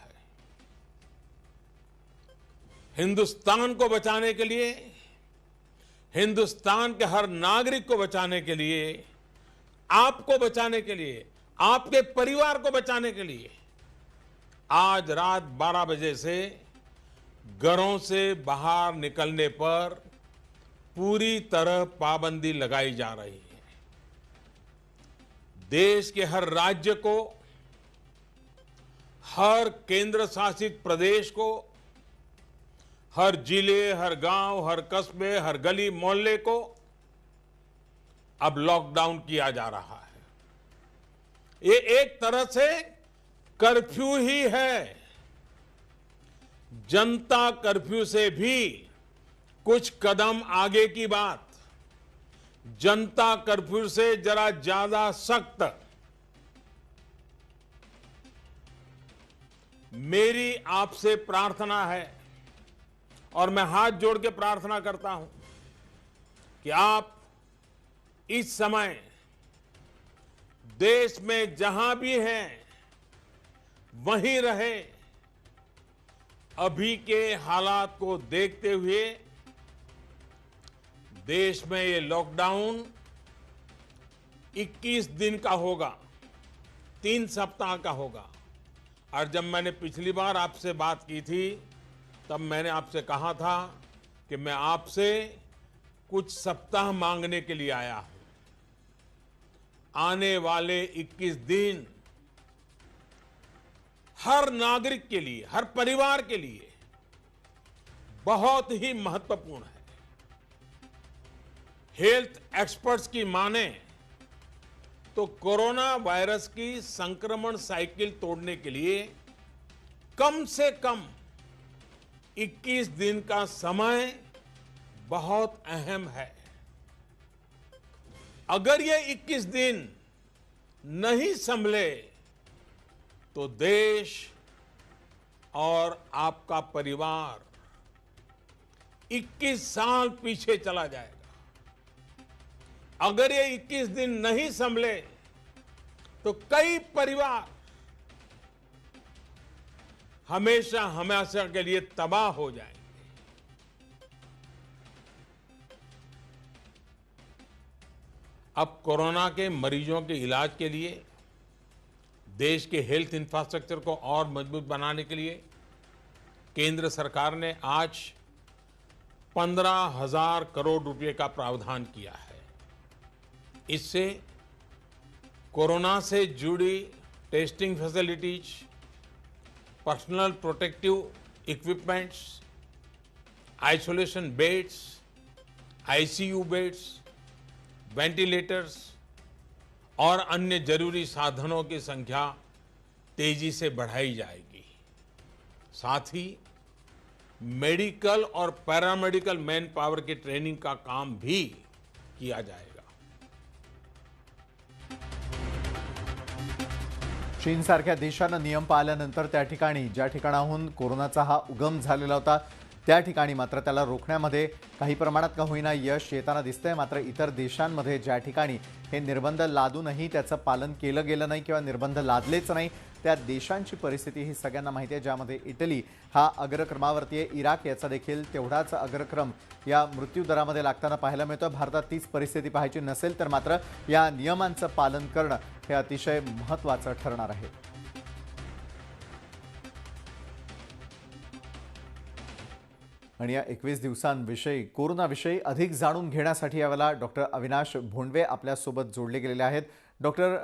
हिंदुस्तान को बचाने के लिए, हिंदुस्तान के हर नागरिक को बचाने के लिए, आपको बचाने के लिए, आपके परिवार को बचाने के लिए आज रात 12 बजे से घरों से बाहर निकलने पर पूरी तरह पाबंदी लगाई जा रही है. देश के हर राज्य को, हर केंद्र शासित प्रदेश को, हर जिले, हर गांव, हर कस्बे, हर गली मोहल्ले को अब लॉकडाउन किया जा रहा है. ये एक तरह से कर्फ्यू ही है. जनता कर्फ्यू से भी कुछ कदम आगे की बात. जनता कर्फ्यू से जरा ज्यादा सख्त. मेरी आपसे प्रार्थना है और मैं हाथ जोड़ के प्रार्थना करता हूं कि आप इस समय देश में जहां भी हैं वहीं रहे. अभी के हालात को देखते हुए देश में ये लॉकडाउन 21 दिन का होगा, 3 सप्ताह का होगा. और जब मैंने पिछली बार आपसे बात की थी तब मैंने आपसे कहा था कि मैं आपसे कुछ सप्ताह मांगने के लिए आया हूं. आने वाले 21 दिन हर नागरिक के लिए, हर परिवार के लिए बहुत ही महत्वपूर्ण है. हेल्थ एक्सपर्ट्स की माने तो कोरोना वायरस की संक्रमण साइकिल तोड़ने के लिए कम से कम 21 दिन का समय बहुत अहम है. अगर ये 21 दिन नहीं संभले तो देश और आपका परिवार 21 साल पीछे चला जाएगा. अगर ये 21 दिन नहीं संभले तो कई परिवार हमेशा हमेशा के लिए तबाह हो जाएंगे. अब कोरोना के मरीजों के इलाज के लिए देश के हेल्थ इंफ्रास्ट्रक्चर को और मजबूत बनाने के लिए केंद्र सरकार ने आज 15,000 करोड़ रुपए का प्रावधान किया है. इससे कोरोना से जुड़ी testing facilities, personal protective equipments, isolation beds, ICU beds, ventilators और अन्य जरूरी साधनों की संख्या तेजी से बढ़ाई जाएगी. साथ ही मेडिकल और पैरामेडिकल मैन पावर की ट्रेनिंग का काम भी किया जाएगा. चीनसारख्या देशानं नियम पाळल्यानंतर त्या ठिकाणी ज्या ठिकाणाहून कोरोनाचा हा उगम झालेला होता त्या ठिकाणी मात्र त्याला रोखण्यामध्ये काही प्रमाणात का होईना यश येताना दिसतंय। मात्र इतर देशांमध्ये ज्या ठिकाणी हे निर्बंध लादूनही त्याचं पालन केलं गेलं नाही किंवा निर्बंध लादलेच नाही त्या देशांची परिस्थिती ही सगळ्यांना माहिती आहे, ज्यामध्ये इटली हा अग्रक्रमावरती आहे। इराक याचा देखील तेवढाच अग्रक्रम या मृत्यूदरामध्ये लागताना पाहायला मिळतं। भारतात तीच परिस्थिती पाहायची नसेल तर मात्र या नियमांचं पालन करणं हे अतिशय महत्त्वाचं ठरणार आहे। आणि या 21 दिवसांविषयी कोरोनाविषयी अधिक जाणून घेण्यासाठी यावेळेला डॉक्टर अविनाश भोंडवे आपल्यासोबत जोडले गेलेले आहेत। डॉक्टर,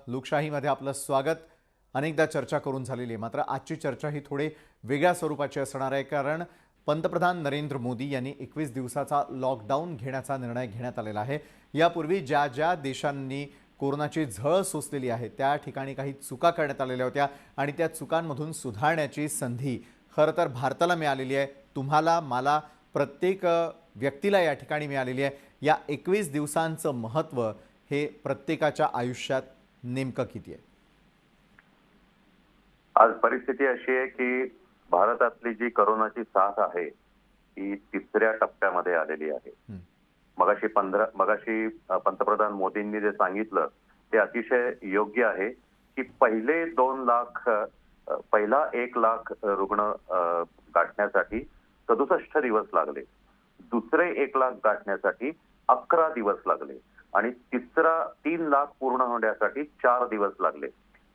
लोकशाहीमध्ये आपलं स्वागत। अनेकदा चर्चा करून झालेली आहे, मात्र आजची चर्चा ही थोडी वेगळ्या स्वरूपाची असणार आहे, कारण पंतप्रधान नरेंद्र मोदी यांनी 21 दिवसाचा लॉकडाऊन घेण्याचा निर्णय घेण्यात आलेला आहे। यापूर्वी ज्या ज्या देशांनी कोरोनाची झळ सोसलेली आहे त्या ठिकाणी काही चुका करण्यात आलेल्या होत्या आणि त्या चुकांमधून सुधारण्याची संधी खरं तर भारताला मिळालेली आहे। तुम्हाला, मला, प्रत्येक व्यक्तीला या ठिकाणी मिळालेली आहे। या 21 दिवसांचं महत्त्व हे प्रत्येकाच्या आयुष्यात नेमकं किती आहे? आज परिस्थिती अशी आहे की भारतातली जी कोरोनाची साथ आहे ती तिसऱ्या टप्प्यामध्ये आलेली आहे। मगाशी पंतप्रधान मोदींनी जे सांगितलं ते अतिशय योग्य आहे की पहिला 1 लाख रुग्ण गाठण्यासाठी 67 दिवस लागले, दुसरे 1 लाख गाठण्यासाठी 11 दिवस लागले आणि तिसरा 3 लाख पूर्ण होण्यासाठी 4 दिवस लागले।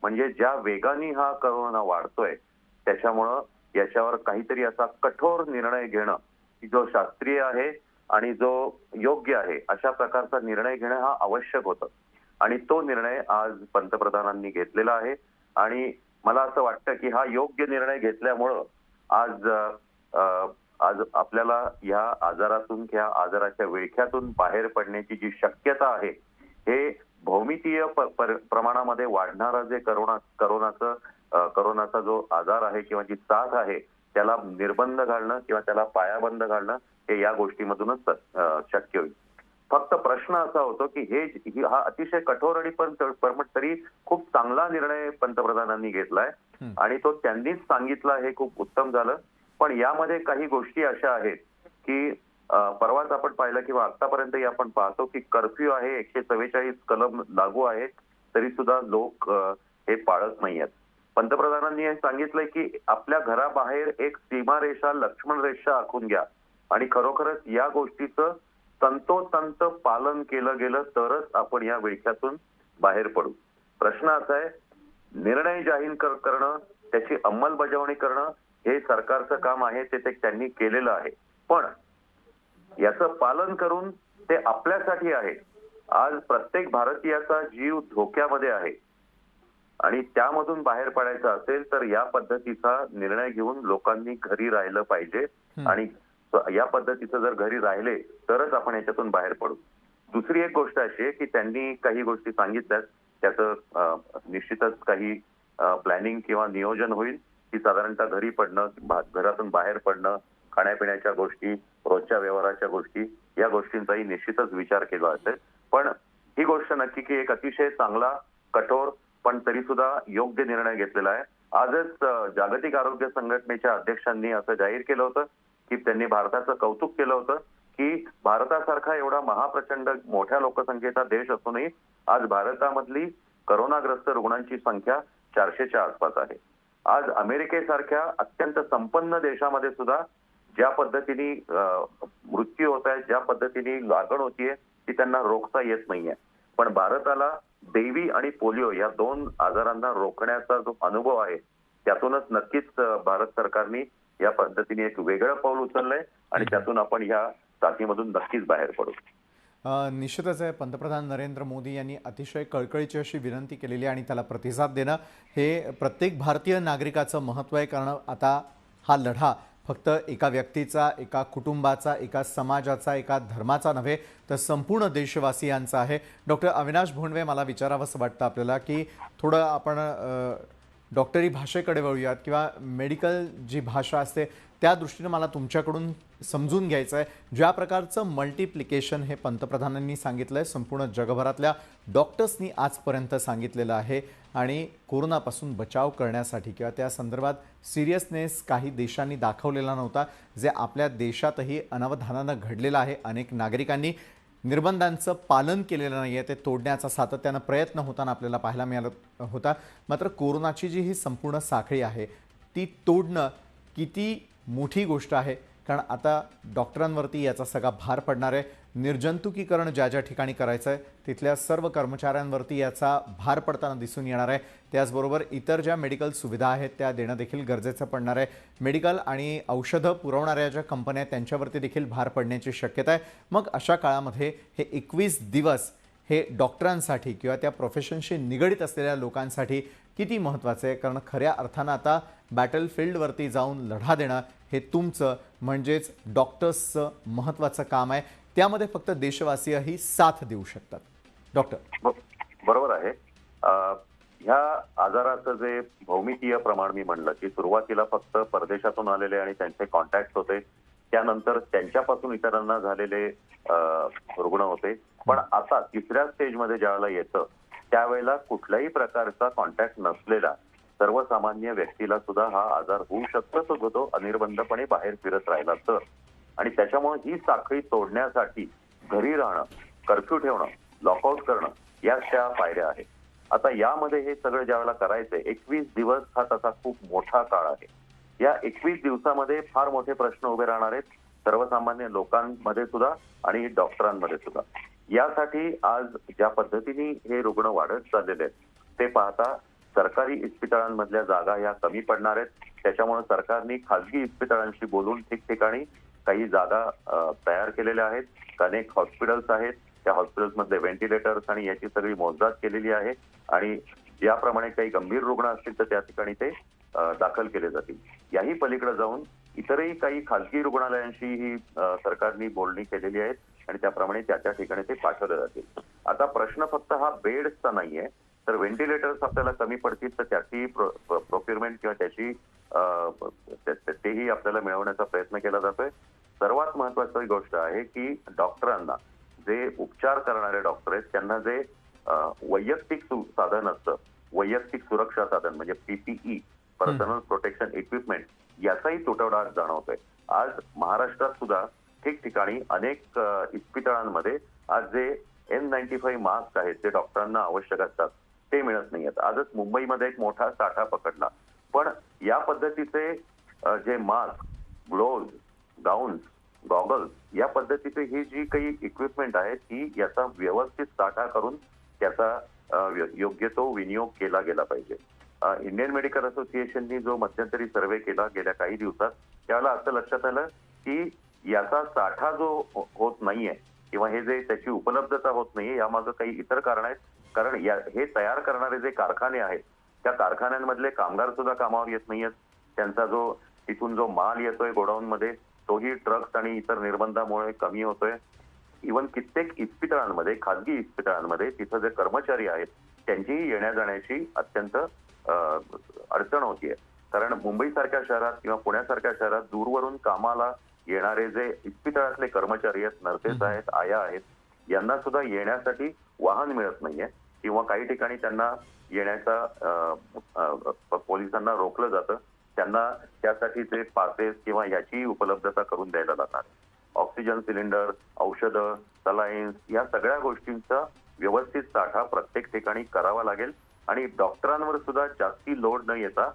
म्हणजे ज्या वेगाने हा कोरोना वाढतोय त्याच्यामुळं याच्यावर काहीतरी असा कठोर निर्णय घेणं की जो शास्त्रीय आहे आणि जो योग्य आहे अशा प्रकारचा निर्णय घेणं हा आवश्यक होतं आणि तो निर्णय आज पंतप्रधानांनी घेतलेला आहे। आणि मला असं वाटतं की हा योग्य निर्णय घेतल्यामुळं आज आपल्याला या आजारातून किंवा आजाराच्या विळख्यातून बाहेर पडण्याची जी शक्यता आहे हे भौमितीय प्रमाणामध्ये वाढणारा जे कोरोनाचा जो आजार आहे किंवा जी साथ आहे त्याला निर्बंध घालणं किंवा त्याला पायाबंद घालणं हे या गोष्टीमधूनच शक्य होईल। फक्त प्रश्न असा होतो की हा अतिशय कठोर आणि पण तरी खूप चांगला निर्णय पंतप्रधानांनी घेतलाय आणि तो त्यांनीच सांगितला, हे खूप उत्तम झालं। पण यामध्ये काही गोष्टी अशा आहेत की परवाच आपण पाहिलं किंवा आतापर्यंत आपण पाहतो की कर्फ्यू आहे, 144 कलम लागू आहे, तरी सुद्धा लोक हे पाळत नाहीयेत। पंतप्रधानांनी हे सांगितलंय की आपल्या घराबाहेर एक सीमारेषा, लक्ष्मण रेषा आखून घ्या आणि खरोखरच या गोष्टीचं तंतोतंत पालन केलं गेलं तरच आपण या विळख्यातून बाहेर पडू। प्रश्न असा आहे, निर्णय जाहीर करणं, त्याची अंमलबजावणी करणं हे सरकारचं काम आहे, ते त्यांनी केलेलं आहे, पण याचं पालन करून ते आपल्यासाठी आहे। आज प्रत्येक भारतीयाचा जीव धोक्यामध्ये आहे आणि त्यामधून बाहेर पडायचं असेल तर या पद्धतीचा निर्णय घेऊन लोकांनी घरी राहिलं पाहिजे आणि या पद्धतीचं जर घरी राहिले तरच आपण याच्यातून बाहेर पडू। दुसरी एक गोष्ट अशी आहे की त्यांनी काही गोष्टी सांगितल्यात, त्याचं निश्चितच काही प्लॅनिंग किंवा नियोजन होईल की साधारणतः घरी पडणं, घरातून बाहेर पडणं, खाण्यापिण्याच्या गोष्टी, रोजच्या व्यवहाराच्या गोष्टी, या गोष्टींचाही निश्चितच विचार केला असेल। पण ही गोष्ट नक्की की एक अतिशय चांगला, कठोर पण तरी सुद्धा योग्य निर्णय घेतलेला आहे। आजच जागतिक आरोग्य संघटनेच्या अध्यक्षांनी असं जाहीर केलं होतं की त्यांनी भारताचं कौतुक केलं होतं की भारतासारखा एवढा महाप्रचंड मोठ्या लोकसंख्येचा देश असूनही आज भारतामधली कोरोनाग्रस्त रुग्णांची संख्या 400च्या आसपास आहे। आज अमेरिकेसारख्या अत्यंत संपन्न देशामध्ये सुद्धा ज्या पद्धतीने मृत्यू होत आहे, ज्या पद्धतीने लागण होतीये ती त्यांना रोखता येत नाहीये, पण भारताला देवी आणि पोलिओ या 2 आजारांना रोखण्याचा जो अनुभव आहे त्यातूनच नक्कीच भारत सरकारने या पद्धतीने एक वेगळं पाऊल उचललंय आणि त्यातून आपण ह्या साथीमधून नक्कीच बाहेर पडू। निश्चितच आहे, पंतप्रधान नरेंद्र मोदी यांनी अतिशय कळकळीची अशी विनंती केलेली आहे आणि त्याला प्रतिसाद देणं हे प्रत्येक भारतीय नागरिकाचं महत्त्व आहे, कारण आता हा लढा फक्त एका व्यक्तीचा, एका कुटुंबाचा, एका समाजाचा, एका धर्माचा नव्हे तर संपूर्ण देशवासियांचा आहे। डॉक्टर अविनाश भोंडवे, मला विचारावंसं वाटतं आपल्याला की थोडं आपण डॉक्टरी भाषेकडे वळूयात किंवा मेडिकल जी भाषा असते त्या दृष्टीने मला तुमच्याकडून समजून घ्यायचं आहे। ज्या प्रकारचं मल्टिप्लिकेशन हे पंतप्रधानांनी सांगितलं आहे, संपूर्ण जगभरातल्या डॉक्टर्सनी आजपर्यंत सांगितलेलं आहे आणि कोरोनापासून बचाव करण्यासाठी किंवा त्या संदर्भात सिरियसनेस काही देशांनी दाखवलेला नव्हता, जे आपल्या देशातही अनवधानानं घडलेलं आहे। अनेक नागरिकांनी निर्बंधांचं पालन केलेलं नाही आहे, ते तोडण्याचा सातत्यानं प्रयत्न होताना आपल्याला पाहायला मिळाला होता। मात्र कोरोनाची जी ही संपूर्ण साखळी आहे ती तोडणं किती मोठी गोष्ट आहे, कारण आता डॉक्टरांवरती याचा सगळा भार पडणार आहे। निर्जंतुकीकरण ज्या ज्या ठिकाणी करायचं आहे तिथल्या सर्व कर्मचाऱ्यांवरती याचा भार पडताना दिसून येणार आहे। त्याचबरोबर इतर ज्या मेडिकल सुविधा आहेत त्या देणं देखील गरजेचं पडणार आहे। मेडिकल आणि औषधं पुरवणाऱ्या ज्या कंपन्या आहेत त्यांच्यावरती देखील भार पडण्याची शक्यता आहे। मग अशा काळामध्ये हे 21 दिवस हे डॉक्टरांसाठी किंवा त्या प्रोफेशनशी निगडित असलेल्या लोकांसाठी किती महत्त्वाचं आहे, कारण खऱ्या अर्थानं आता बॅटलफील्डवरती जाऊन लढा देणं हे तुमचं म्हणजेच डॉक्टर्सचं महत्त्वाचं काम आहे। त्यामध्ये फक्त देशवासीयही साथ देऊ शकतात। डॉक्टर बरोबर आहे। ह्या आजाराचं जे भौमितीय प्रमाण मी म्हणलं की सुरुवातीला फक्त परदेशातून आलेले आणि त्यांचे कॉन्टॅक्ट होते, त्यानंतर त्यांच्यापासून इतरांना झालेले रुग्ण होते, पण आता तिसऱ्या स्टेजमध्ये ज्यावेळेला येतं त्यावेळेला कुठल्याही प्रकारचा कॉन्टॅक्ट नसलेला सर्वसामान्य व्यक्तीला सुद्धा हा आजार होऊ शकतो, तो अनिर्बंधपणे बाहेर फिरत राहिला तर। आणि त्याच्यामुळे ही साखळी तोडण्यासाठी घरी राहणं, कर्फ्यू ठेवणं, लॉकआउट करणं या त्या पायऱ्या आहेत। आता यामध्ये हे सगळं ज्यावेळेला करायचंय 21 दिवस हा तसा खूप मोठा काळ आहे। या 21 दिवसामध्ये फार मोठे प्रश्न उभे राहणार आहेत सर्वसामान्य लोकांमध्ये सुद्धा आणि डॉक्टरांमध्ये सुद्धा। यासाठी आज ज्या पद्धतीने हे रुग्ण वाढत चाललेले आहेत ते पाहता सरकारी इस्पितळांमधल्या जागा ह्या कमी पडणार आहेत। त्याच्यामुळे सरकारने खासगी इस्पितळांशी बोलून ठिकठिकाणी काही जागा तयार केलेल्या आहेत। अनेक हॉस्पिटल्स आहेत, त्या हॉस्पिटल्समधले व्हेंटिलेटर्स आणि याची सगळी मोजदाद केलेली आहे आणि याप्रमाणे काही गंभीर रुग्ण असतील तर त्या ठिकाणी ते दाखल केले जातील। याही पलीकडे जाऊन इतरही काही खासगी रुग्णालयांशी ही सरकारने बोलणी केलेली आहे आणि त्याप्रमाणे त्या ठिकाणी ते पाठवले जातील। आता प्रश्न फक्त हा बेड्सचा नाहीये, तर व्हेंटिलेटर्स आपल्याला कमी पडतील तर त्याची प्रोक्युरमेंट किंवा त्याची तेही आपल्याला मिळवण्याचा प्रयत्न केला जातोय। सर्वात महत्वाची गोष्ट आहे की डॉक्टरांना, जे उपचार करणारे डॉक्टर आहेत त्यांना जे वैयक्तिक साधन असतं, वैयक्तिक सुरक्षा साधन म्हणजे PPE पर्सनल प्रोटेक्शन इक्विपमेंट, याचाही तुटवडा जाणवतोय। आज महाराष्ट्रात सुद्धा ठिकठिकाणी अनेक इस्पितळांमध्ये आज जे N95 मास्क आहेत जे डॉक्टरांना आवश्यक असतात ते मिळत नाहीयेत। आजच मुंबईमध्ये एक मोठा साठा पकडला, पण या पद्धतीचे जे मास्क, ग्लोव्ज, गाऊन्स, गॉगल्स या पद्धतीची ही जी काही इक्विपमेंट आहे ती याचा व्यवस्थित साठा करून त्याचा योग्य तो विनियोग केला गेला पाहिजे। इंडियन मेडिकल असोसिएशननी जो मध्यंतरी सर्व्हे केला गेल्या काही दिवसात त्यावेळेला असं लक्षात आलं की याचा साठा जो होत नाहीये किंवा हे जे त्याची उपलब्धता होत नाहीये यामागे काही इतर कारण आहेत। कारण हे तयार करणारे जे कारखाने आहेत त्या कारखान्यांमधले कामगार सुद्धा कामावर येत नाहीयेत। त्यांचा जो तिथून जो माल येतोय गोडाऊनमध्ये तोही ट्रक्स आणि इतर निर्बंधामुळे कमी होतोय। इव्हन कित्येक इस्पितळांमध्ये, खासगी इस्पितळांमध्ये तिथं जे कर्मचारी आहेत त्यांचीही येण्या जाण्याची अत्यंत अडचण होतीये। कारण मुंबईसारख्या शहरात किंवा पुण्यासारख्या शहरात दूरवरून कामाला येणारे जे इस्पितळातले कर्मचारी आहेत, नर्सेस आहेत, आया आहेत, यांना सुद्धा येण्यासाठी वाहन मिळत नाहीये किंवा काही ठिकाणी त्यांना येण्याचा पोलिसांना रोखलं जातं। त्यांना त्यासाठीचे पासेस किंवा याची उपलब्धता करून द्यायला लागणार। ऑक्सिजन सिलेंडर, औषधं, सलाईन्स या सगळ्या गोष्टींचा व्यवस्थित साठा प्रत्येक ठिकाणी करावा लागेल आणि डॉक्टरांवर सुद्धा जास्ती लोड न येता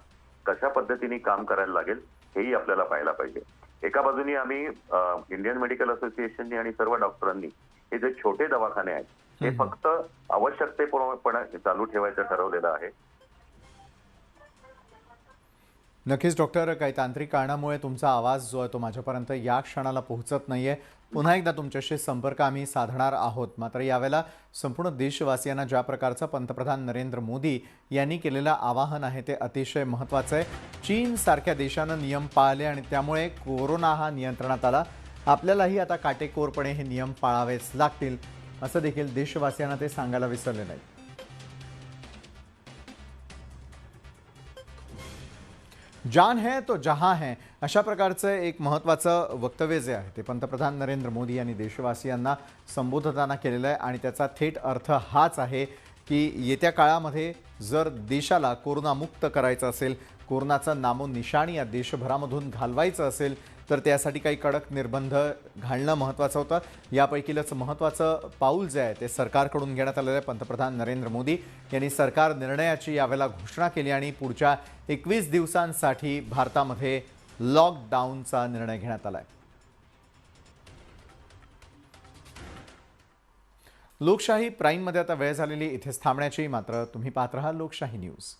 कशा पद्धतीने काम करायला लागेल हेही आपल्याला पाहायला पाहिजे। एका बाजूने आम्ही इंडियन मेडिकल असोसिएशननी आणि सर्व डॉक्टरांनी हे जे छोटे दवाखाने आहेत हे फक्त आवश्यकतेप्रमाणे चालू ठेवायचं ठरवलेलं आहे। नक्कीच डॉक्टर, काही तांत्रिक कारणामुळे तुमचा आवाज जो आहे तो माझ्यापर्यंत या क्षणाला पोहोचत नाहीये। पुन्हा एकदा तुमच्याशी संपर्क आम्ही साधणार आहोत। मात्र यावेळेला संपूर्ण देशवासियांना ज्या प्रकारचं पंतप्रधान नरेंद्र मोदी यांनी केलेलं आवाहन आहे ते अतिशय महत्त्वाचं आहे। चीन सारख्या देशानं नियम पाळले आणि त्यामुळे कोरोना हा नियंत्रणात आला। आपल्यालाही आता काटेकोरपणे हे नियम पाळावेच लागतील असं देखील देशवासियांना ते सांगायला विसरले नाहीत। जान है तो जहां है अशा प्रकारचं एक महत्त्वाचं वक्तव्य जे आहे ते पंतप्रधान नरेंद्र मोदी यांनी देशवासियांना संबोधताना केलेलं आहे आणि त्याचा थेट अर्थ हाच आहे की येत्या काळामध्ये जर देशाला कोरोनामुक्त करायचं असेल, कोरोनाचं नामोनिशाण या देशभरामधून घालवायचं असेल तर त्यासाठी काही कडक निर्बंध घालणं महत्त्वाचं होतं. यापैकीच महत्त्वाचं पाऊल जे आहे ते सरकारकडून घेण्यात आलेलं आहे. पंतप्रधान नरेंद्र मोदी यांनी सरकार निर्णयाची यावेळेला घोषणा केली आणि पुढच्या 21 दिवसांसाठी भारतामध्ये लॉकडाऊनचा निर्णय घेण्यात आला आहे. लोकशाही प्राईममध्ये आता वेळ झालेली इथेच थांबण्याची, मात्र तुम्ही पाहत राहा लोकशाही न्यूज.